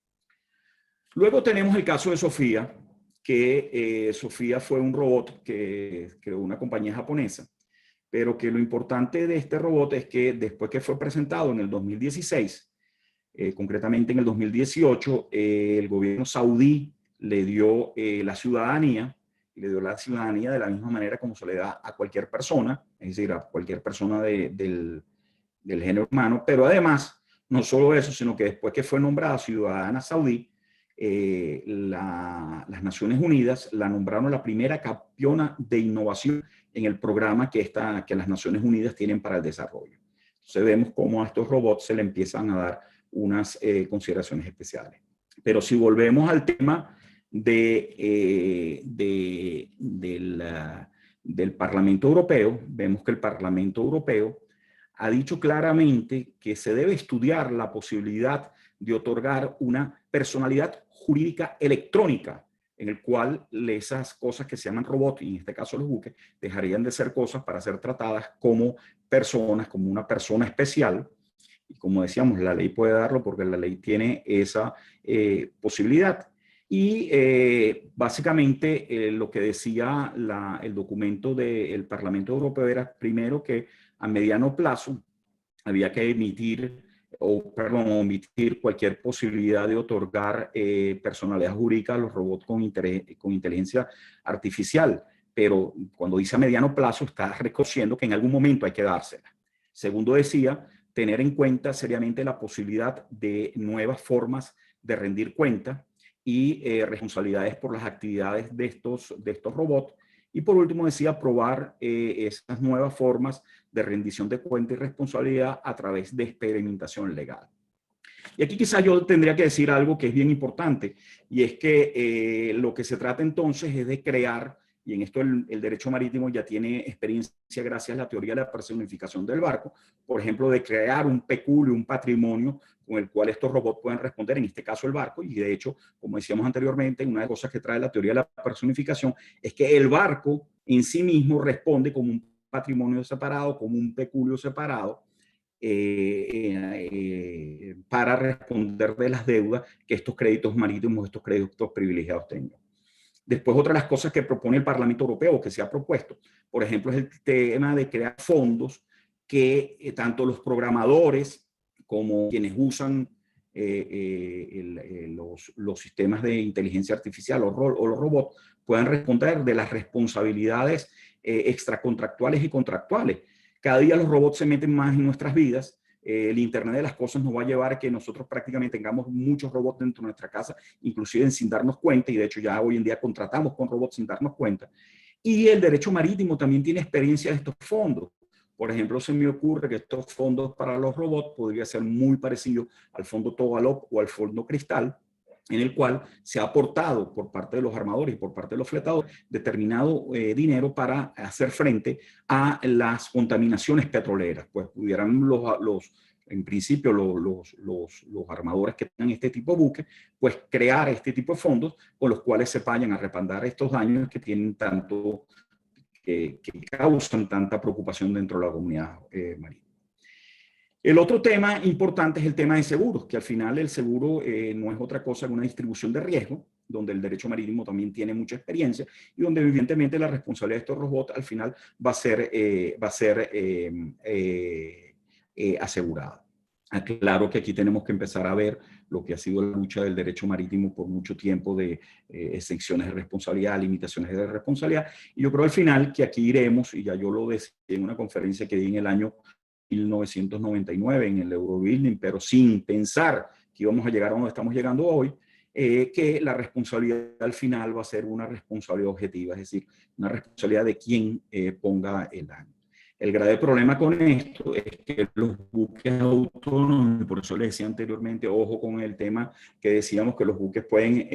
Luego tenemos el caso de Sofía, que Sofía fue un robot que creó una compañía japonesa, pero que lo importante de este robot es que después que fue presentado en el 2016, concretamente en el 2018, el gobierno saudí le dio la ciudadanía, le dio la ciudadanía de la misma manera como se le da a cualquier persona, es decir, a cualquier persona del género humano, pero además, no solo eso, sino que después que fue nombrada ciudadana saudí, las Naciones Unidas la nombraron la primera campeona de innovación en el programa que las Naciones Unidas tienen para el desarrollo. Entonces vemos cómo a estos robots se le empiezan a dar unas consideraciones especiales. Pero si volvemos al tema del Parlamento Europeo, vemos que el Parlamento Europeo ha dicho claramente que se debe estudiar la posibilidad de otorgar una personalidad jurídica electrónica, en el cual esas cosas que se llaman robots, y en este caso los buques, dejarían de ser cosas para ser tratadas como personas, como una persona especial. Y como decíamos, la ley puede darlo porque la ley tiene esa posibilidad. Y básicamente lo que decía el documento del Parlamento Europeo era primero que a mediano plazo había que omitir cualquier posibilidad de otorgar personalidad jurídica a los robots con inteligencia artificial. Pero cuando dice a mediano plazo, está reconociendo que en algún momento hay que dársela. Segundo decía, tener en cuenta seriamente la posibilidad de nuevas formas de rendir cuenta y responsabilidades por las actividades de estos robots. Y por último decía probar esas nuevas formas de rendición de cuenta y responsabilidad a través de experimentación legal. Y aquí quizás yo tendría que decir algo que es bien importante, y es que lo que se trata entonces es de crear, y en esto el derecho marítimo ya tiene experiencia gracias a la teoría de la personificación del barco, por ejemplo, de crear un peculio, un patrimonio con el cual estos robots pueden responder, en este caso el barco, y de hecho, como decíamos anteriormente, una de las cosas que trae la teoría de la personificación es que el barco en sí mismo responde como un patrimonio separado, como un peculio separado, para responder de las deudas que estos créditos marítimos, estos créditos privilegiados tengan. Después, otra de las cosas que propone el Parlamento Europeo, que se ha propuesto, por ejemplo, es el tema de crear fondos que tanto los programadores como quienes usan los sistemas de inteligencia artificial o los robots puedan responder de las responsabilidades extracontractuales y contractuales. Cada día los robots se meten más en nuestras vidas. El Internet de las cosas nos va a llevar a que nosotros prácticamente tengamos muchos robots dentro de nuestra casa, inclusive sin darnos cuenta, y de hecho ya hoy en día contratamos con robots sin darnos cuenta. Y el derecho marítimo también tiene experiencia de estos fondos. Por ejemplo, se me ocurre que estos fondos para los robots podría ser muy parecido al fondo Togalop o al fondo Cristal, en el cual se ha aportado por parte de los armadores y por parte de los fletadores determinado dinero para hacer frente a las contaminaciones petroleras. Pues pudieran en principio los armadores que tengan este tipo de buques, pues crear este tipo de fondos con los cuales se vayan a reparar estos daños que tienen tanto, que causan tanta preocupación dentro de la comunidad marítima. El otro tema importante es el tema de seguros, que al final el seguro no es otra cosa que una distribución de riesgo, donde el derecho marítimo también tiene mucha experiencia y donde evidentemente la responsabilidad de estos robots al final va a ser asegurada. Claro que aquí tenemos que empezar a ver lo que ha sido la lucha del derecho marítimo por mucho tiempo de exenciones de responsabilidad, limitaciones de responsabilidad, y yo creo al final que aquí iremos, y ya yo lo decía en una conferencia que di en el año 1999 en el Eurobuilding, pero sin pensar que íbamos a llegar a donde estamos llegando hoy, que la responsabilidad al final va a ser una responsabilidad objetiva, es decir, una responsabilidad de quien ponga el daño. El grave problema con esto es que los buques autónomos, y por eso les decía anteriormente, ojo con el tema que decíamos que los buques pueden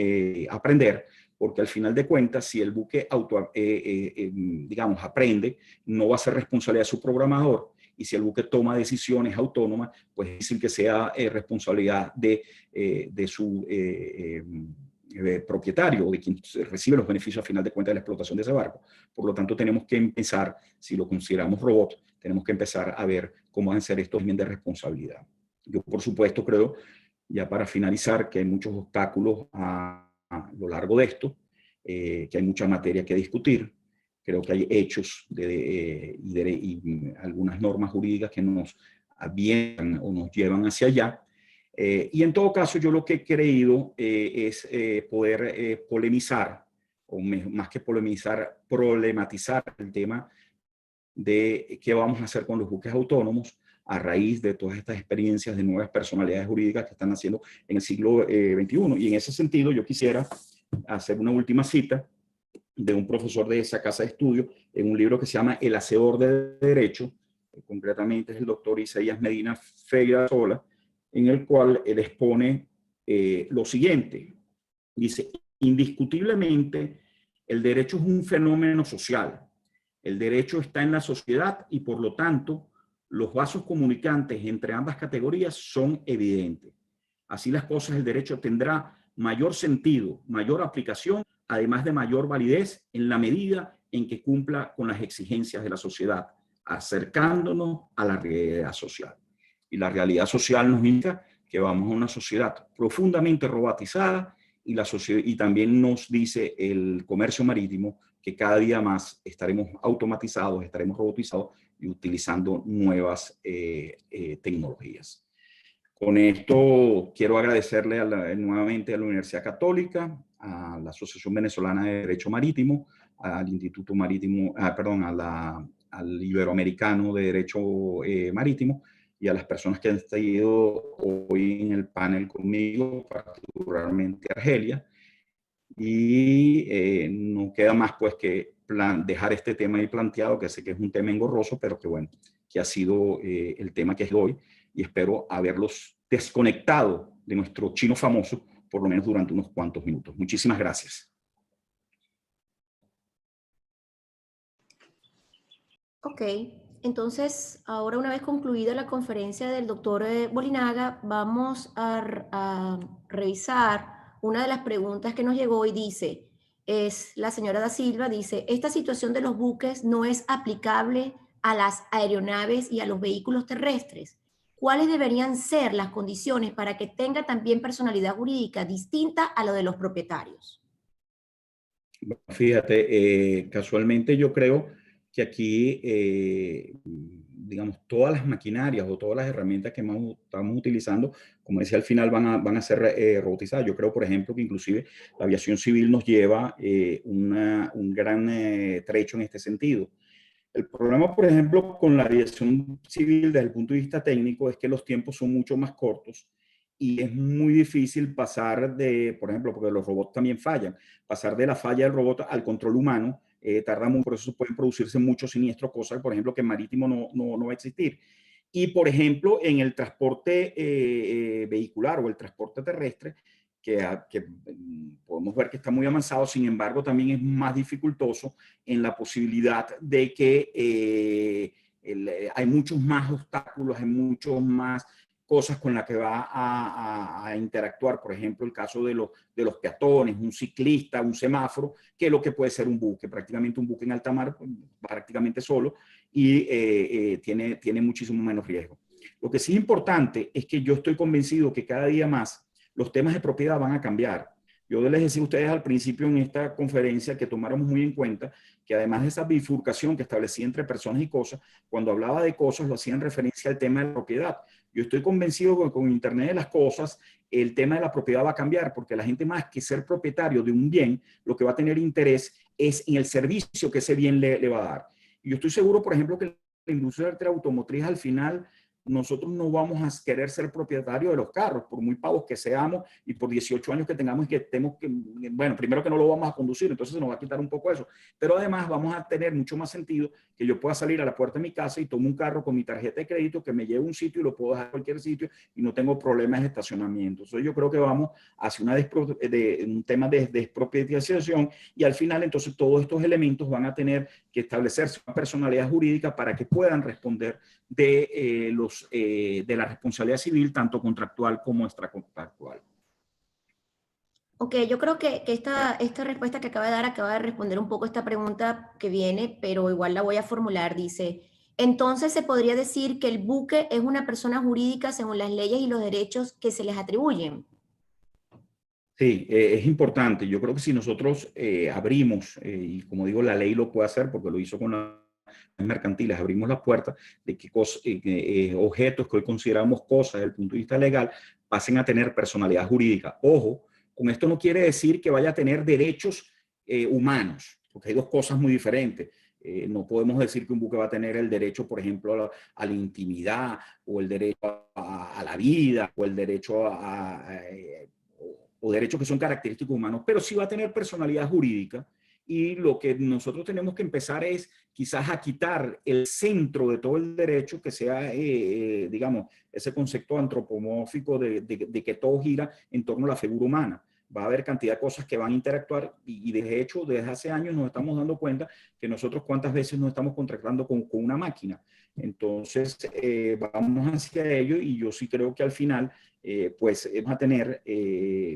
aprender, porque al final de cuentas, si el buque digamos, aprende, no va a ser responsabilidad de su programador, y si el buque toma decisiones autónomas, pues es decir que sea responsabilidad de su propietario o de quien recibe los beneficios al final de cuentas de la explotación de ese barco. Por lo tanto, tenemos que empezar, si lo consideramos robot, tenemos que empezar a ver cómo van a ser estos bien de responsabilidad. Yo, por supuesto, creo, ya para finalizar, que hay muchos obstáculos a lo largo de esto, que hay mucha materia que discutir. Creo que hay hechos y algunas normas jurídicas que nos avientan o nos llevan hacia allá. Y en todo caso, yo lo que he creído es poder polemizar más que polemizar, problematizar el tema de qué vamos a hacer con los buques autónomos a raíz de todas estas experiencias de nuevas personalidades jurídicas que están haciendo en el siglo XXI. Y en ese sentido yo quisiera hacer una última cita de un profesor de esa casa de estudio en un libro que se llama El Hacedor de Derecho, concretamente es el doctor Isaías Medina Feirasola, en el cual él expone lo siguiente. Dice, indiscutiblemente, el derecho es un fenómeno social. El derecho está en la sociedad y, por lo tanto, los vasos comunicantes entre ambas categorías son evidentes. Así las cosas, el derecho tendrá mayor sentido, mayor aplicación, además de mayor validez en la medida en que cumpla con las exigencias de la sociedad, acercándonos a la realidad social. Y la realidad social nos indica que vamos a una sociedad profundamente robotizada y también nos dice el comercio marítimo que cada día más estaremos automatizados, estaremos robotizados y utilizando nuevas tecnologías. Con esto quiero agradecerle nuevamente a la Universidad Católica, a la Asociación Venezolana de Derecho Marítimo, al Instituto Marítimo, al Iberoamericano de Derecho Marítimo y a las personas que han estado hoy en el panel conmigo, particularmente Argelia. Y no queda más pues que dejar este tema ahí planteado, que sé que es un tema engorroso, pero que bueno, que ha sido el tema que es hoy, y espero haberlos desconectado de nuestro chino famoso, por lo menos durante unos cuantos minutos. Muchísimas gracias. Ok, entonces ahora una vez concluida la conferencia del doctor Bolinaga, vamos a revisar una de las preguntas que nos llegó y dice, es la señora Da Silva, dice, esta situación de los buques no es aplicable a las aeronaves y a los vehículos terrestres. ¿Cuáles deberían ser las condiciones para que tenga también personalidad jurídica distinta a lo de los propietarios? Fíjate, casualmente yo creo que aquí, digamos, todas las maquinarias o todas las herramientas que estamos utilizando, como decía, al final van a ser robotizadas. Yo creo, por ejemplo, que inclusive la aviación civil nos lleva un gran trecho en este sentido. El problema, por ejemplo, con la aviación civil desde el punto de vista técnico es que los tiempos son mucho más cortos y es muy difícil pasar de, por ejemplo, porque los robots también fallan, pasar de la falla del robot al control humano tarda mucho, por eso pueden producirse muchos siniestros, cosas, por ejemplo, que en marítimo no va a existir. Y, por ejemplo, en el transporte vehicular o el transporte terrestre, que podemos ver que está muy avanzado, sin embargo, también es más dificultoso en la posibilidad de que hay muchos más obstáculos, hay muchos más cosas con las que va a interactuar, por ejemplo, el caso de los peatones, un ciclista, un semáforo, que es lo que puede ser un buque, prácticamente un buque en alta mar, prácticamente solo, y tiene muchísimo menos riesgo. Lo que sí es importante es que yo estoy convencido que cada día más los temas de propiedad van a cambiar. Yo les decía a ustedes al principio en esta conferencia que tomáramos muy en cuenta que además de esa bifurcación que establecía entre personas y cosas, cuando hablaba de cosas lo hacía en referencia al tema de la propiedad. Yo estoy convencido que con Internet de las cosas el tema de la propiedad va a cambiar porque la gente más que ser propietario de un bien, lo que va a tener interés es en el servicio que ese bien le va a dar. Y yo estoy seguro, por ejemplo, que la industria automotriz al final nosotros no vamos a querer ser propietarios de los carros, por muy pavos que seamos y por 18 años que tengamos y que estemos, bueno, primero que no lo vamos a conducir, entonces se nos va a quitar un poco eso. Pero además vamos a tener mucho más sentido que yo pueda salir a la puerta de mi casa y tomo un carro con mi tarjeta de crédito que me lleve a un sitio y lo puedo dejar a cualquier sitio y no tengo problemas de estacionamiento. Entonces yo creo que vamos hacia un tema de despropietización y al final entonces todos estos elementos van a tener que establecerse una personalidad jurídica para que puedan responder de la responsabilidad civil, tanto contractual como extracontractual. Ok, yo creo que esta respuesta que acaba de responder un poco esta pregunta que viene, pero igual la voy a formular. Dice, entonces se podría decir que el buque es una persona jurídica según las leyes y los derechos que se les atribuyen. Sí, es importante. Yo creo que si nosotros abrimos, y como digo, la ley lo puede hacer porque lo hizo con las mercantiles, abrimos las puertas de que objetos que hoy consideramos cosas desde el punto de vista legal pasen a tener personalidad jurídica. Ojo, con esto no quiere decir que vaya a tener derechos humanos, porque hay dos cosas muy diferentes. No podemos decir que un buque va a tener el derecho, por ejemplo, a la intimidad, o el derecho a la vida, o el derecho o derechos que son característicos humanos, pero sí va a tener personalidad jurídica. Y lo que nosotros tenemos que empezar es quizás a quitar el centro de todo el derecho, que sea, digamos, ese concepto antropomórfico de que todo gira en torno a la figura humana. Va a haber cantidad de cosas que van a interactuar y de hecho, desde hace años nos estamos dando cuenta que nosotros cuántas veces nos estamos contratando con una máquina. Entonces, vamos hacia ello y yo sí creo que al final, pues vamos a tener,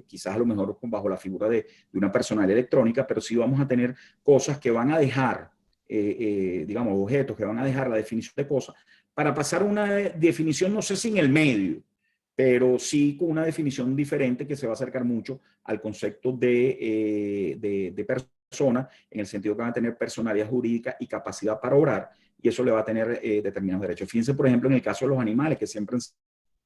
quizás a lo mejor bajo la figura de una personalidad electrónica, pero sí vamos a tener cosas que van a dejar, digamos, objetos que van a dejar la definición de cosas para pasar a una definición, no sé si en el medio, pero sí con una definición diferente que se va a acercar mucho al concepto de persona, en el sentido que van a tener personalidad jurídica y capacidad para obrar, y eso le va a tener determinados derechos. Fíjense, por ejemplo, en el caso de los animales, que siempre han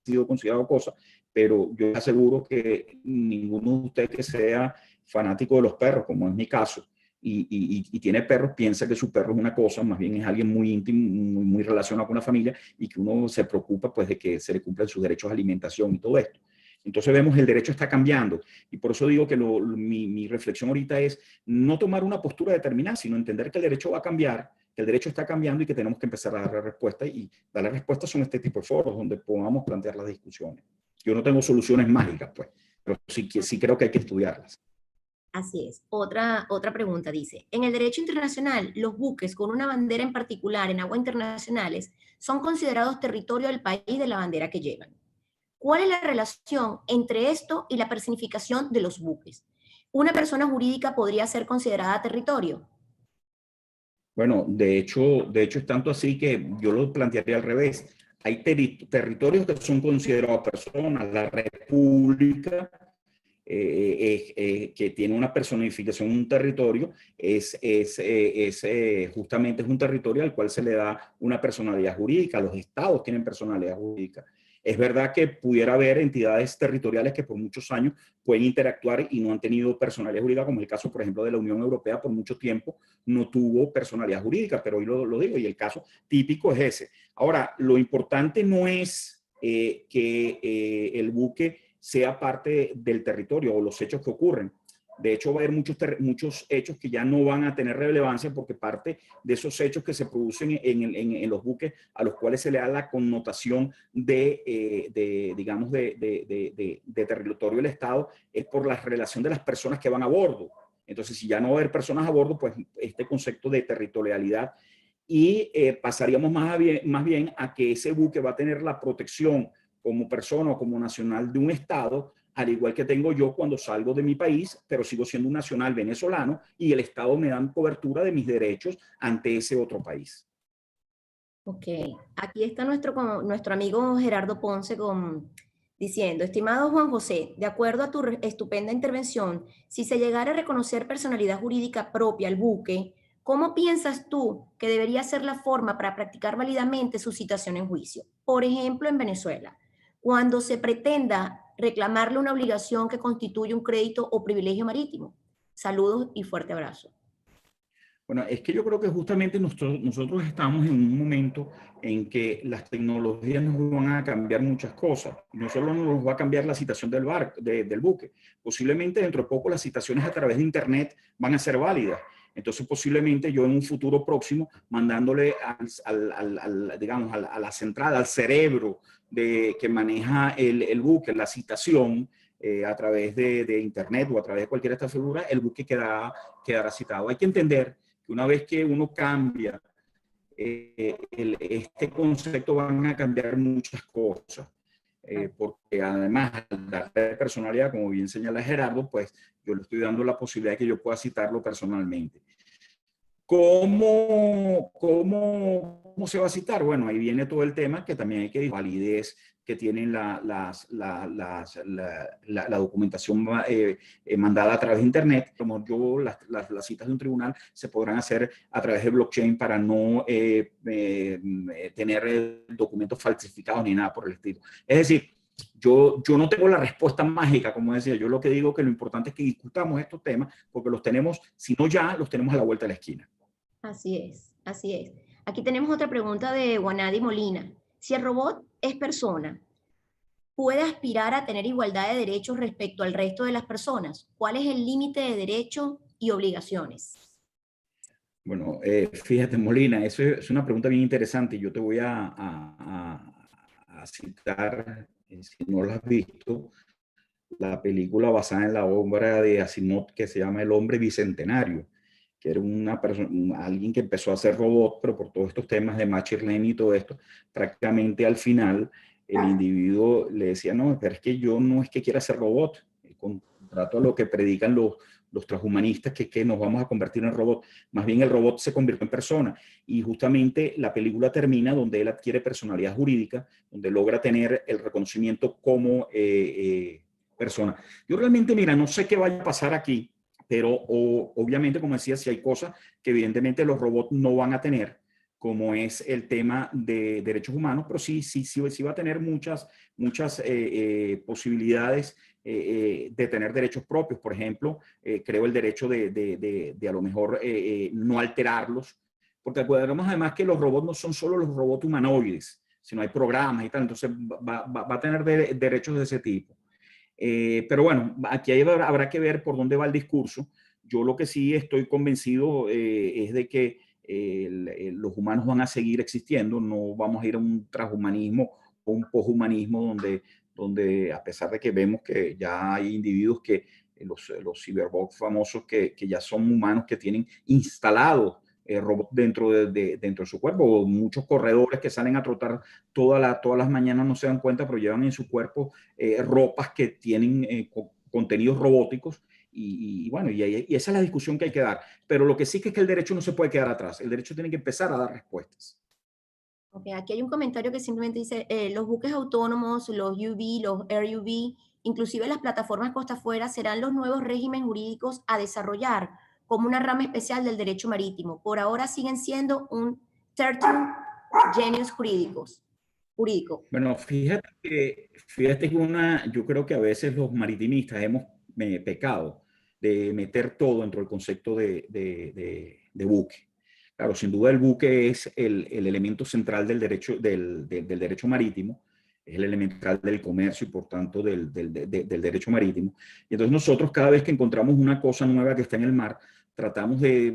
sido considerados cosas, pero yo aseguro que ninguno de ustedes que sea fanático de los perros, como es mi caso, y tiene perros, piensa que su perro es una cosa, más bien es alguien muy íntimo, muy relacionado con la familia, y que uno se preocupa pues de que se le cumplan sus derechos de alimentación y todo esto. Entonces vemos el derecho está cambiando, y por eso digo que mi reflexión ahorita es no tomar una postura determinada, sino entender que el derecho va a cambiar, que el derecho está cambiando y que tenemos que empezar a darle respuesta, y darle respuestas son este tipo de foros donde podamos plantear las discusiones. Yo no tengo soluciones mágicas, pues, pero sí creo que hay que estudiarlas. Así es. Otra pregunta dice, en el derecho internacional, los buques con una bandera en particular en aguas internacionales son considerados territorio del país de la bandera que llevan. ¿Cuál es la relación entre esto y la personificación de los buques? ¿Una persona jurídica podría ser considerada territorio? Bueno, de hecho es tanto así que yo lo plantearía al revés. Hay territorios que son considerados personas. La República, que tiene una personificación, un territorio, justamente es un territorio al cual se le da una personalidad jurídica. Los estados tienen personalidad jurídica. Es verdad que pudiera haber entidades territoriales que por muchos años pueden interactuar y no han tenido personalidad jurídica, como el caso, por ejemplo, de la Unión Europea, por mucho tiempo no tuvo personalidad jurídica, pero hoy lo digo, y el caso típico es ese. Ahora, lo importante no es que el buque sea parte del territorio o los hechos que ocurren. De hecho, va a haber muchos hechos que ya no van a tener relevancia porque parte de esos hechos que se producen en los buques a los cuales se le da la connotación digamos, de territorio del Estado es por la relación de las personas que van a bordo. Entonces, si ya no va a haber personas a bordo, pues este concepto de territorialidad y pasaríamos más bien a que ese buque va a tener la protección como persona o como nacional de un Estado, al igual que tengo yo cuando salgo de mi país, pero sigo siendo un nacional venezolano y el Estado me da cobertura de mis derechos ante ese otro país. Ok, aquí está nuestro amigo Gerardo Ponce diciendo, estimado Juan José, de acuerdo a tu estupenda intervención, si se llegara a reconocer personalidad jurídica propia al buque, ¿cómo piensas tú que debería ser la forma para practicar válidamente su citación en juicio? Por ejemplo, en Venezuela, cuando se pretenda reclamarle una obligación que constituye un crédito o privilegio marítimo. Saludos y fuerte abrazo. Bueno, es que yo creo que justamente nosotros estamos en un momento en que las tecnologías nos van a cambiar muchas cosas. No solo nos va a cambiar la citación del buque, posiblemente dentro de poco las citaciones a través de Internet van a ser válidas. Entonces, posiblemente yo en un futuro próximo, mandándole digamos, a la central, al cerebro que maneja el buque, la citación, a través de Internet o a través de cualquier de estas figuras, el buque quedará citado. Hay que entender que una vez que uno cambia este concepto, van a cambiar muchas cosas. Porque además, al darle personalidad, como bien señala Gerardo, pues yo le estoy dando la posibilidad de que yo pueda citarlo personalmente. ¿Cómo se va a citar? Bueno, ahí viene todo el tema que también hay que validez que tienen la documentación mandada a través de Internet. Como las citas de un tribunal se podrán hacer a través de blockchain para no tener documentos falsificados ni nada por el estilo. Es decir, yo no tengo la respuesta mágica, como decía. Yo lo que digo que lo importante es que discutamos estos temas, porque los tenemos, si no ya, los tenemos a la vuelta de la esquina. Así es, así es. Aquí tenemos otra pregunta de Guanadi Molina. Si el robot es persona, ¿puede aspirar a tener igualdad de derechos respecto al resto de las personas? ¿Cuál es el límite de derechos y obligaciones? Bueno, fíjate, Molina, eso es una pregunta bien interesante. Yo te voy a citar, si no la has visto, la película basada en la obra de Asimov que se llama El hombre bicentenario, que era una persona, alguien que empezó a hacer robot, pero por todos estos temas de machine learning y todo esto, prácticamente al final el individuo le decía, no, pero es que yo no es que quiera ser robot, contrato a lo que predican los transhumanistas, que nos vamos a convertir en robot. Más bien el robot se convirtió en persona. Y justamente la película termina donde él adquiere personalidad jurídica, donde logra tener el reconocimiento como persona. Yo realmente, mira, no sé qué vaya a pasar aquí, pero obviamente, como decía, si hay cosas que evidentemente los robots no van a tener, como es el tema de derechos humanos, pero sí va a tener muchas posibilidades de tener derechos propios. Por ejemplo, creo el derecho de a lo mejor no alterarlos, porque recordemos además que los robots no son solo los robots humanoides, sino hay programas y tal, entonces va a tener derechos de ese tipo. Pero bueno, aquí habrá que ver por dónde va el discurso. Yo lo que sí estoy convencido es de que los humanos van a seguir existiendo, no vamos a ir a un transhumanismo o un poshumanismo donde a pesar de que vemos que ya hay individuos que los cyberbots famosos que ya son humanos que tienen instalados robots dentro de su cuerpo, o muchos corredores que salen a trotar todas las mañanas no se dan cuenta, pero llevan en su cuerpo ropas que tienen contenidos robóticos. Bueno, y esa es la discusión que hay que dar. Pero lo que sí que es que el derecho no se puede quedar atrás. El derecho tiene que empezar a dar respuestas. Okay, aquí hay un comentario que simplemente dice, los buques autónomos, los UV, los Air UV, inclusive las plataformas costa afuera serán los nuevos regímenes jurídicos a desarrollar como una rama especial del derecho marítimo. Por ahora siguen siendo un 13 genius jurídico. Bueno, fíjate que yo creo que a veces los maritimistas hemos pecado de meter todo dentro del concepto de buque. Claro, sin duda el buque es el elemento central del derecho marítimo, es el elemento central del comercio y por tanto del derecho marítimo. Y entonces nosotros cada vez que encontramos una cosa nueva que está en el mar, tratamos de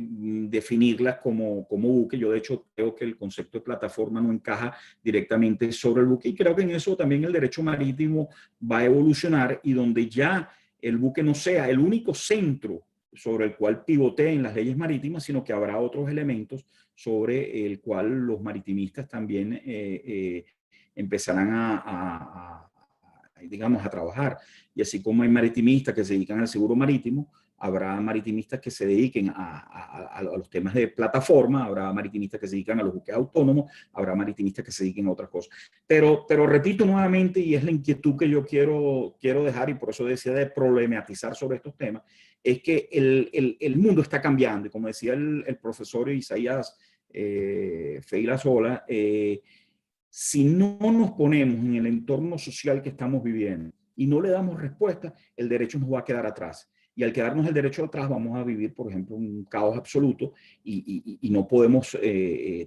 definirla como buque. Yo de hecho creo que el concepto de plataforma no encaja directamente sobre el buque y creo que en eso también el derecho marítimo va a evolucionar y donde ya el buque no sea el único centro sobre el cual pivoteen las leyes marítimas, sino que habrá otros elementos sobre el cual los maritimistas también empezarán digamos, a trabajar. Y así como hay maritimistas que se dedican al seguro marítimo, habrá maritimistas que se dediquen a los temas de plataforma, habrá maritimistas que se dedican a los buques autónomos, habrá maritimistas que se dediquen a otras cosas. Pero repito nuevamente, y es la inquietud que yo quiero dejar, y por eso decía de problematizar sobre estos temas, es que el mundo está cambiando, y como decía el profesor Isaías Feilasola, si no nos ponemos en el entorno social que estamos viviendo y no le damos respuesta, el derecho nos va a quedar atrás. Y al quedarnos el derecho atrás, vamos a vivir, por ejemplo, un caos absoluto y no podemos,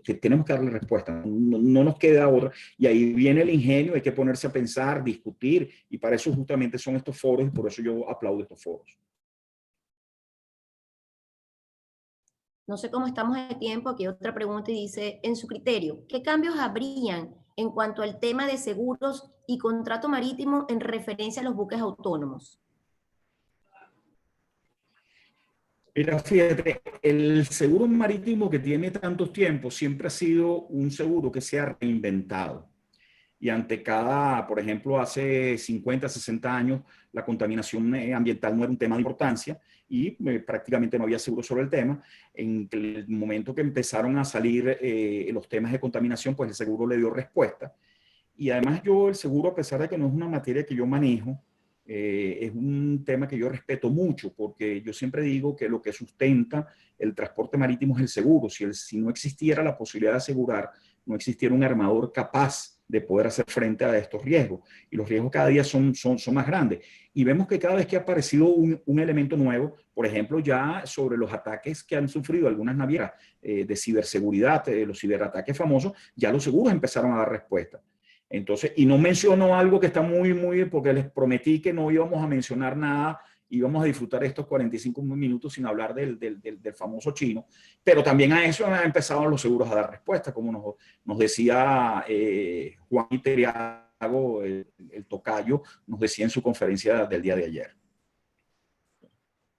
tenemos que darle respuesta, no nos queda otra. Y ahí viene el ingenio, hay que ponerse a pensar, discutir, y para eso justamente son estos foros, y por eso yo aplaudo estos foros. No sé cómo estamos de tiempo, aquí otra pregunta y dice, en su criterio, ¿qué cambios habrían en cuanto al tema de seguros y contrato marítimo en referencia a los buques autónomos? Mira, fíjate, el seguro marítimo que tiene tantos tiempos siempre ha sido un seguro que se ha reinventado. Y ante por ejemplo, hace 50, 60 años, la contaminación ambiental no era un tema de importancia y prácticamente no había seguro sobre el tema. En el momento que empezaron a salir los temas de contaminación, pues el seguro le dio respuesta. Y además el seguro, a pesar de que no es una materia que yo manejo, es un tema que yo respeto mucho, porque yo siempre digo que lo que sustenta el transporte marítimo es el seguro. Si no existiera la posibilidad de asegurar, no existiera un armador capaz de poder hacer frente a estos riesgos. Y los riesgos cada día son más grandes. Y vemos que cada vez que ha aparecido un elemento nuevo, por ejemplo, ya sobre los ataques que han sufrido algunas navieras de ciberseguridad, los ciberataques famosos, ya los seguros empezaron a dar respuesta. Entonces, y no menciono algo que está muy, porque les prometí que no íbamos a mencionar nada, íbamos a disfrutar estos 45 minutos sin hablar del famoso chino, pero también a eso han empezado los seguros a dar respuesta, como nos decía Juan Iteriago, el tocayo, nos decía en su conferencia del día de ayer.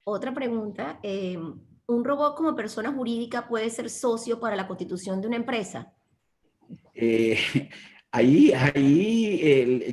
Otra pregunta, ¿un robot como persona jurídica puede ser socio para la constitución de una empresa?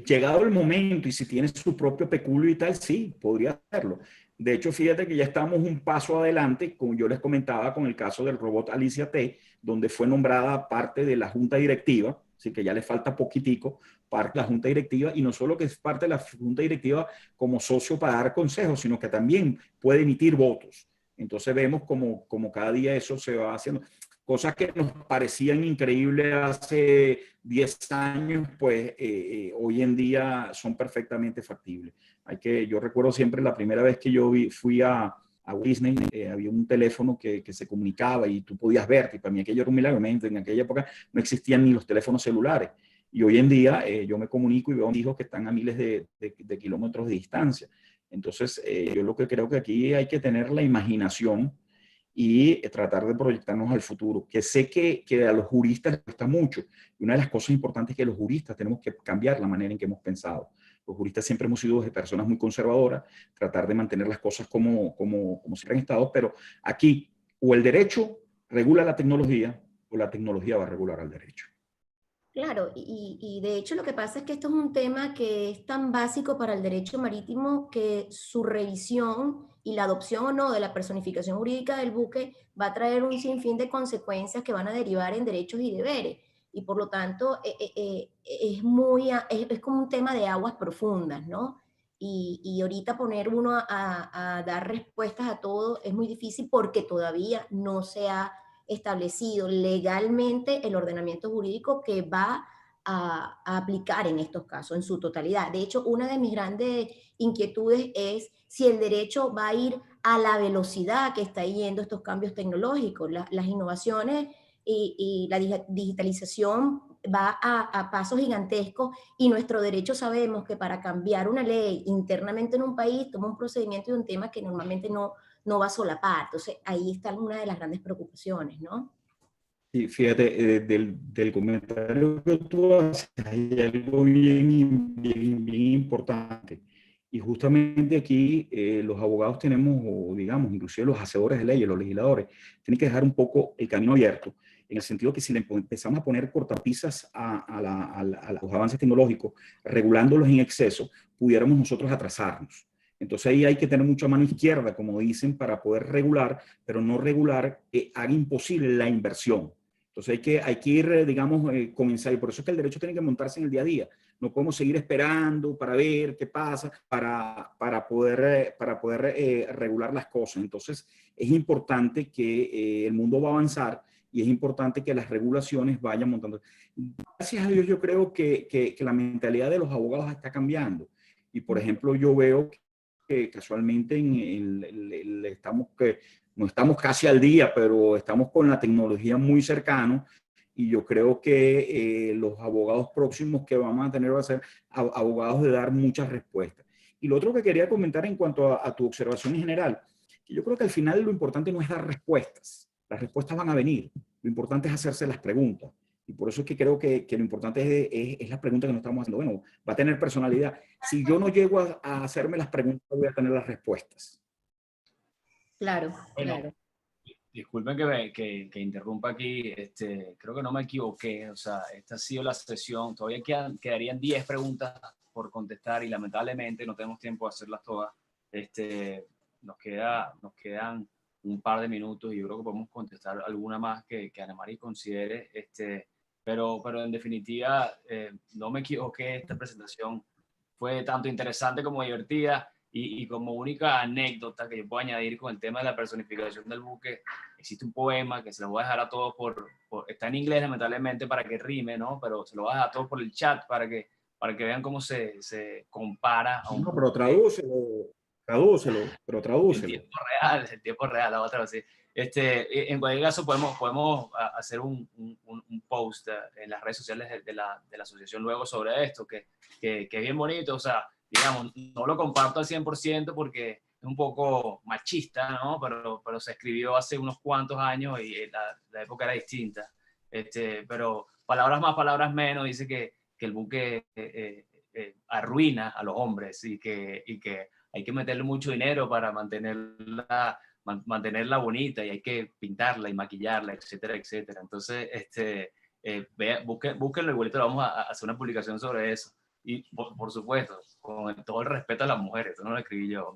Llegado el momento y si tiene su propio peculio y tal, sí, podría hacerlo. De hecho, fíjate que ya estamos un paso adelante, como yo les comentaba, con el caso del robot Alicia T, donde fue nombrada parte de la junta directiva, así que ya le falta poquitico, parte de la junta directiva, y no solo que es parte de la junta directiva como socio para dar consejos, sino que también puede emitir votos. Entonces vemos como cada día eso se va haciendo. Cosas que nos parecían increíbles hace 10 años, pues hoy en día son perfectamente factibles. Yo recuerdo siempre la primera vez que yo fui a Disney, había un teléfono que se comunicaba y tú podías verte, y para mí aquello era un milagro. En aquella época no existían ni los teléfonos celulares. Y hoy en día yo me comunico y veo a mis hijos que están a miles de kilómetros de distancia. Entonces, yo lo que creo que aquí hay que tener la imaginación y tratar de proyectarnos al futuro, que sé que a los juristas les cuesta mucho. Y una de las cosas importantes es que los juristas tenemos que cambiar la manera en que hemos pensado. Los juristas siempre hemos sido personas muy conservadoras, tratar de mantener las cosas como siempre han estado, pero aquí o el derecho regula la tecnología o la tecnología va a regular al derecho. Claro, y de hecho lo que pasa es que esto es un tema que es tan básico para el derecho marítimo que su revisión y la adopción o no de la personificación jurídica del buque va a traer un sinfín de consecuencias que van a derivar en derechos y deberes. Y por lo tanto es como un tema de aguas profundas, ¿no? Y ahorita poner uno a dar respuestas a todo es muy difícil porque todavía no se ha establecido legalmente el ordenamiento jurídico que va a aplicar en estos casos, en su totalidad. De hecho, una de mis grandes inquietudes es si el derecho va a ir a la velocidad que está yendo estos cambios tecnológicos, las innovaciones y la digitalización va a pasos gigantescos y nuestro derecho sabemos que para cambiar una ley internamente en un país toma un procedimiento y un tema que normalmente no va a solapar. Entonces, ahí está una de las grandes preocupaciones, ¿no? Sí, fíjate, del comentario que tú haces, hay algo bien importante. Y justamente aquí los abogados tenemos, o digamos, inclusive los hacedores de leyes, los legisladores, tienen que dejar un poco el camino abierto, en el sentido que si le empezamos a poner cortapisas a los avances tecnológicos, regulándolos en exceso, pudiéramos nosotros atrasarnos. Entonces ahí hay que tener mucha mano izquierda, como dicen, para poder regular, pero no regular que haga imposible la inversión. Entonces hay que ir, digamos, comenzar. Y por eso es que el derecho tiene que montarse en el día a día. No podemos seguir esperando para ver qué pasa, para poder regular las cosas. Entonces es importante que el mundo va a avanzar y es importante que las regulaciones vayan montando. Gracias a Dios yo creo que la mentalidad de los abogados está cambiando. Y por ejemplo yo veo que casualmente no estamos casi al día, pero estamos con la tecnología muy cercano y yo creo que los abogados próximos que vamos a tener van a ser abogados de dar muchas respuestas. Y lo otro que quería comentar en cuanto a tu observación en general, que yo creo que al final lo importante no es dar respuestas, las respuestas van a venir, lo importante es hacerse las preguntas. Y por eso es que creo que lo importante es la pregunta que nos estamos haciendo. Bueno, va a tener personalidad. Si yo no llego a hacerme las preguntas, voy a tener las respuestas. Claro, bueno, claro. Disculpen que interrumpa aquí, creo que no me equivoqué, o sea, esta ha sido la sesión, todavía quedarían 10 preguntas por contestar y lamentablemente no tenemos tiempo de hacerlas todas. Nos quedan un par de minutos y yo creo que podemos contestar alguna más que Ana María considere, pero en definitiva no me equivoqué, esta presentación fue tanto interesante como divertida. Y como única anécdota que yo puedo añadir con el tema de la personificación del buque, existe un poema que se lo voy a dejar a todos está en inglés lamentablemente para que rime, ¿no? Pero se lo voy a dejar a todos por el chat para que vean cómo se compara a un No, pero buque pero en tradúcelo. en tiempo real, la otra vez. En cualquier caso, podemos hacer un post en las redes sociales de la asociación luego sobre esto, que es bien bonito. O sea, digamos, no lo comparto al 100% porque es un poco machista, ¿no? Pero se escribió hace unos cuantos años y la época era distinta. Pero palabras más, palabras menos, dice que el buque arruina a los hombres y que hay que meterle mucho dinero para mantenerla bonita y hay que pintarla y maquillarla, etcétera, etcétera. Entonces, búsquenlo, igualito vamos a hacer una publicación sobre eso. Y por supuesto, con todo el respeto a las mujeres, eso no lo escribí yo.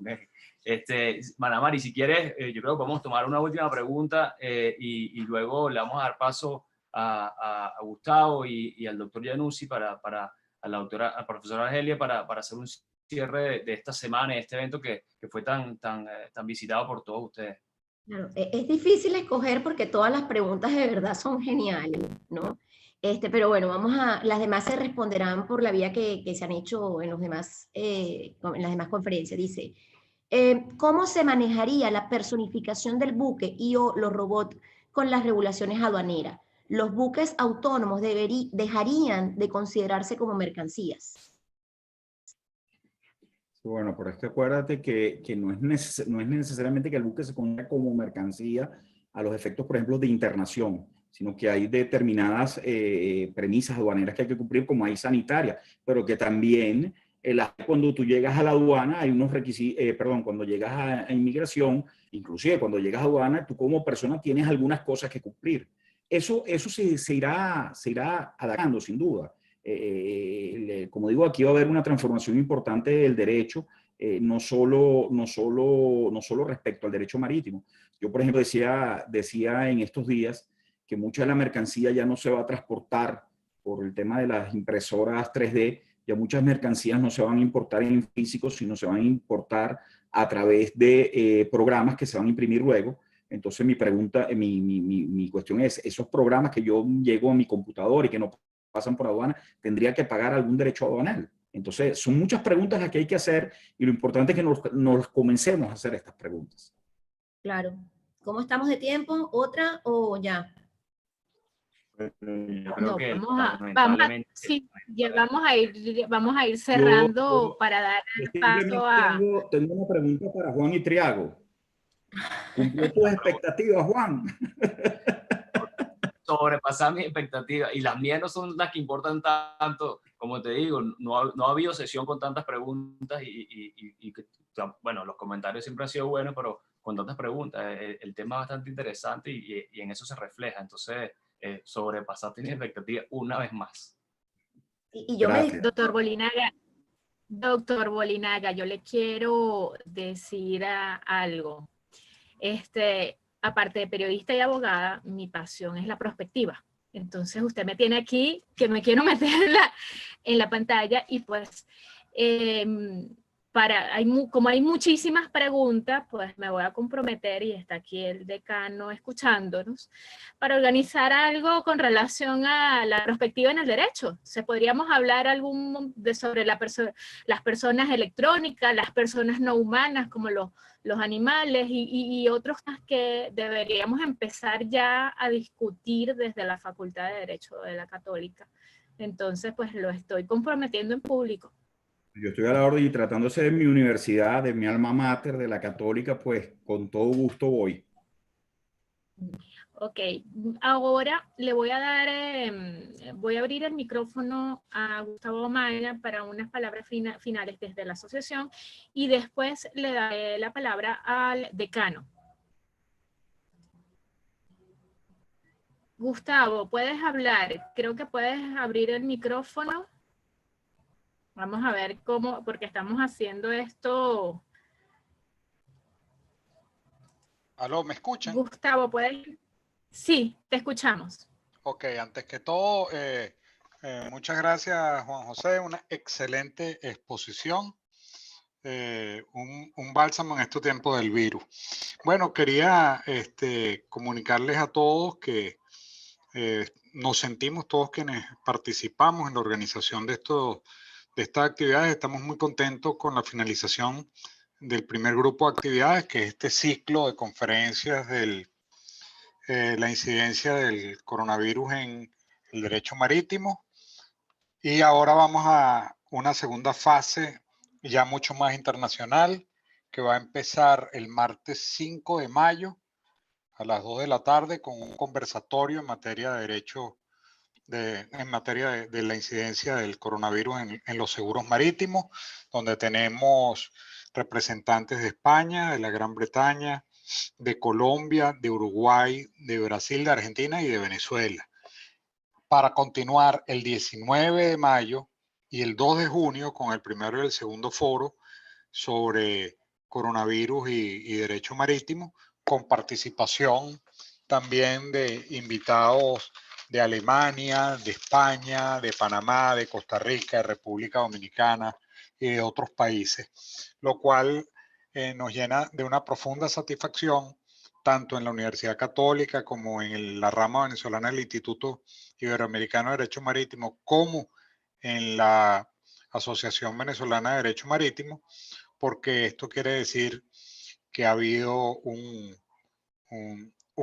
Manamari, si quieres, yo creo que podemos tomar una última pregunta y luego le vamos a dar paso a Gustavo y al doctor Januzzi a la profesora Argelia para hacer un cierre de esta semana, de este evento que fue tan visitado por todos ustedes. Claro, es difícil escoger porque todas las preguntas de verdad son geniales, ¿no? Pero bueno, las demás se responderán por la vía que se han hecho en en las demás conferencias. Dice, ¿cómo se manejaría la personificación del buque y o los robots con las regulaciones aduaneras? ¿Los buques autónomos dejarían de considerarse como mercancías? Bueno, pero es que acuérdate que no es necesariamente que el buque se ponga como mercancía a los efectos, por ejemplo, de internación, sino que hay determinadas premisas aduaneras que hay que cumplir, como hay sanitarias, pero que también cuando tú llegas a la aduana hay unos requisitos, cuando llegas a inmigración, inclusive cuando llegas a aduana, tú como persona tienes algunas cosas que cumplir. Eso se irá adaptando, sin duda. Como digo, aquí va a haber una transformación importante del derecho, no solo respecto al derecho marítimo. Yo, por ejemplo, decía en estos días que mucha de la mercancía ya no se va a transportar por el tema de las impresoras 3D, ya muchas mercancías no se van a importar en físico, sino se van a importar a través de programas que se van a imprimir luego. Entonces mi pregunta, mi cuestión es, esos programas que yo llego a mi computador y que no pasan por aduana, tendría que pagar algún derecho aduanal. Entonces, son muchas preguntas las que hay que hacer y lo importante es que nos comencemos a hacer estas preguntas. Claro. ¿Cómo estamos de tiempo? ¿Otra o ya? Yo creo No, que lamentablemente sí, ya vamos a ir cerrando para dar paso a... Tengo una pregunta para Juan y Triago. ¿Cumplió tus expectativas, Juan? Sobrepasar mis expectativas y las mías no son las que importan tanto, como te digo, no ha habido sesión con tantas preguntas bueno, los comentarios siempre han sido buenos, pero con tantas preguntas, el tema es bastante interesante y en eso se refleja, entonces sobrepasaste mis expectativas una vez más. Y yo me... Doctor Bolinaga, yo le quiero decir algo. Aparte de periodista y abogada, mi pasión es la prospectiva. Entonces usted me tiene aquí, que me quiero meter en la pantalla y pues como hay muchísimas preguntas, pues me voy a comprometer, y está aquí el decano escuchándonos, para organizar algo con relación a la perspectiva en el derecho. Podríamos hablar sobre las personas electrónicas, las personas no humanas, como los animales y otros que deberíamos empezar ya a discutir desde la Facultad de Derecho de la Católica. Entonces, pues lo estoy comprometiendo en público. Yo estoy a la orden y tratándose de mi universidad, de mi alma mater, de la Católica, pues con todo gusto voy. Ok, ahora le voy a dar, voy a abrir el micrófono a Gustavo Maya para unas palabras finales desde la asociación y después le daré la palabra al decano. Gustavo, ¿puedes hablar? Creo que puedes abrir el micrófono. Vamos a ver cómo, porque estamos haciendo esto. ¿Aló, me escuchan? Gustavo, ¿puedes? Sí, te escuchamos. Ok, antes que todo, muchas gracias, Juan José, una excelente exposición. un bálsamo en estos tiempos del virus. Bueno, quería comunicarles a todos que nos sentimos todos quienes participamos en la organización de estas actividades. Estamos muy contentos con la finalización del primer grupo de actividades, que es este ciclo de conferencias de la incidencia del coronavirus en el derecho marítimo. Y ahora vamos a una segunda fase ya mucho más internacional, que va a empezar el martes 5 de mayo a las 2 de la tarde con un conversatorio en materia de derecho, en materia de la incidencia del coronavirus en los seguros marítimos, donde tenemos representantes de España, de la Gran Bretaña, de Colombia, de Uruguay, de Brasil, de Argentina y de Venezuela, para continuar el 19 de mayo y el 2 de junio con el primero y el segundo foro sobre coronavirus y derecho marítimo, con participación también de invitados de Alemania, de España, de Panamá, de Costa Rica, de República Dominicana y de otros países, lo cual nos llena de una profunda satisfacción, tanto en la Universidad Católica como en la rama venezolana del Instituto Iberoamericano de Derecho Marítimo, como en la Asociación Venezolana de Derecho Marítimo, porque esto quiere decir que ha habido un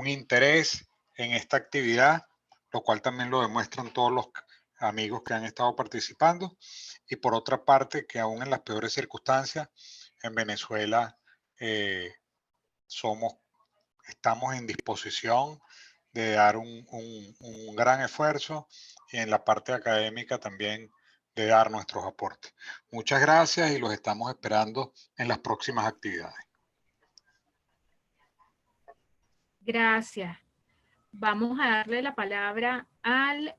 interés en esta actividad, lo cual también lo demuestran todos los amigos que han estado participando, y por otra parte que aún en las peores circunstancias en Venezuela estamos en disposición de dar un gran esfuerzo, y en la parte académica también de dar nuestros aportes. Muchas gracias y los estamos esperando en las próximas actividades. Gracias. Vamos a darle la palabra al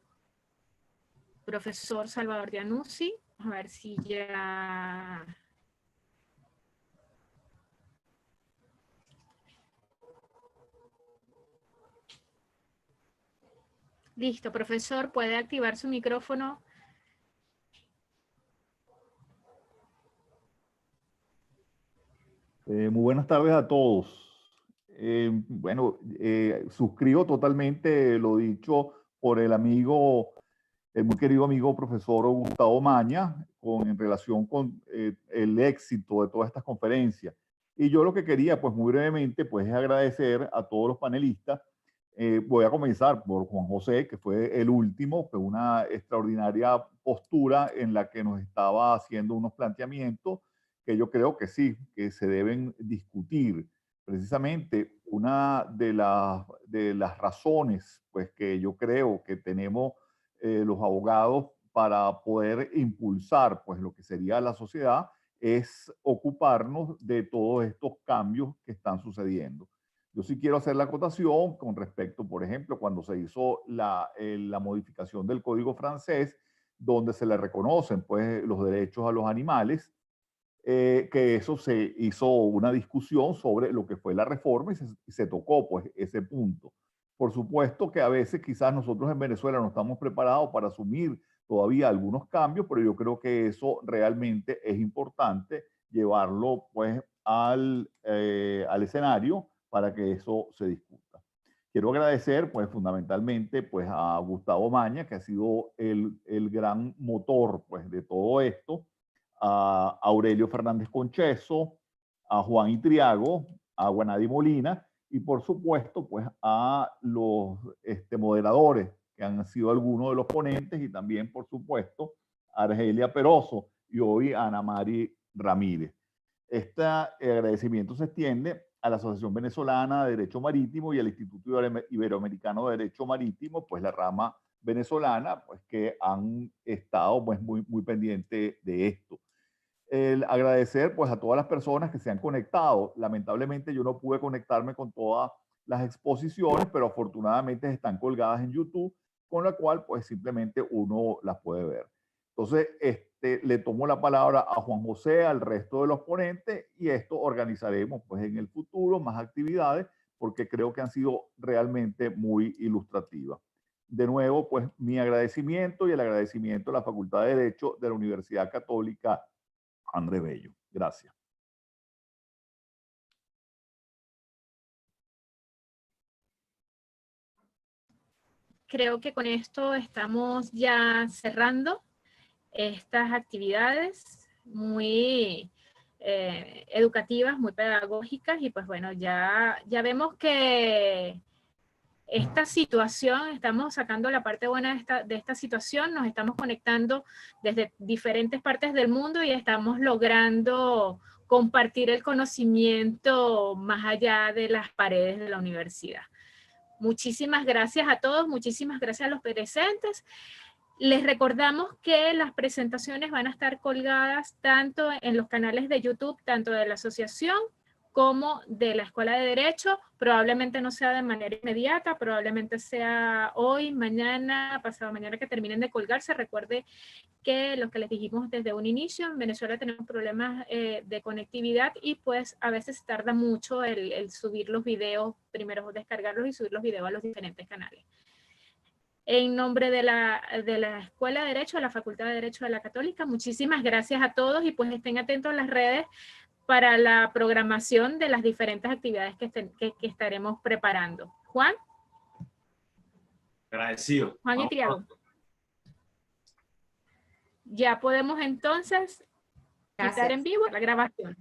profesor Salvador Dianuzzi. A ver si ya... Listo, profesor, puede activar su micrófono. Muy buenas tardes a todos. Suscribo totalmente lo dicho por el muy querido amigo profesor Gustavo Maña, en relación con el éxito de todas estas conferencias. Y yo lo que quería, pues muy brevemente, pues es agradecer a todos los panelistas. Voy a comenzar por Juan José, que fue el último, fue una extraordinaria postura en la que nos estaba haciendo unos planteamientos que yo creo que sí, que se deben discutir. Precisamente una de las razones, pues, que yo creo que tenemos los abogados para poder impulsar, pues, lo que sería la sociedad, es ocuparnos de todos estos cambios que están sucediendo. Yo sí quiero hacer la acotación con respecto, por ejemplo, cuando se hizo la modificación del Código francés, donde se le reconocen, pues, los derechos a los animales, que eso se hizo una discusión sobre lo que fue la reforma y se tocó, pues, ese punto. Por supuesto que a veces quizás nosotros en Venezuela no estamos preparados para asumir todavía algunos cambios, pero yo creo que eso realmente es importante llevarlo, pues, al escenario para que eso se discuta. Quiero agradecer, pues, fundamentalmente, pues, a Gustavo Maña, que ha sido el gran motor, pues, de todo esto, a Aurelio Fernández Concheso, a Juan Itriago, a Guanadi Molina y por supuesto pues a los moderadores que han sido algunos de los ponentes, y también por supuesto a Argelia Peroso y hoy a Ana Mari Ramírez. Este agradecimiento se extiende a la Asociación Venezolana de Derecho Marítimo y al Instituto Iberoamericano de Derecho Marítimo, pues la rama venezolana, pues que han estado pues muy pendientes de esto. El agradecer pues a todas las personas que se han conectado. Lamentablemente yo no pude conectarme con todas las exposiciones, pero afortunadamente están colgadas en YouTube, con la cual pues simplemente uno las puede ver. Entonces, le tomo la palabra a Juan José, al resto de los ponentes, y esto organizaremos pues en el futuro más actividades, porque creo que han sido realmente muy ilustrativas. De nuevo, pues mi agradecimiento y el agradecimiento a la Facultad de Derecho de la Universidad Católica Andrés Bello. Gracias. Creo que con esto estamos ya cerrando estas actividades muy educativas, muy pedagógicas, y pues bueno, ya vemos que esta situación, estamos sacando la parte buena de esta situación, nos estamos conectando desde diferentes partes del mundo y estamos logrando compartir el conocimiento más allá de las paredes de la universidad. Muchísimas gracias a todos, muchísimas gracias a los presentes. Les recordamos que las presentaciones van a estar colgadas tanto en los canales de YouTube, tanto de la asociación como de la Escuela de Derecho. Probablemente no sea de manera inmediata, probablemente sea hoy, mañana, pasado mañana que terminen de colgarse. Recuerde que lo que les dijimos desde un inicio, en Venezuela tenemos problemas de conectividad y pues a veces tarda mucho el subir los videos, primero descargarlos y subir los videos a los diferentes canales. En nombre de la Escuela de Derecho, de la Facultad de Derecho de la Católica, muchísimas gracias a todos y pues estén atentos a las redes para la programación de las diferentes actividades que estaremos preparando. Juan. Agradecido. Juan y Tiago. Ya podemos entonces quitar en vivo la grabación.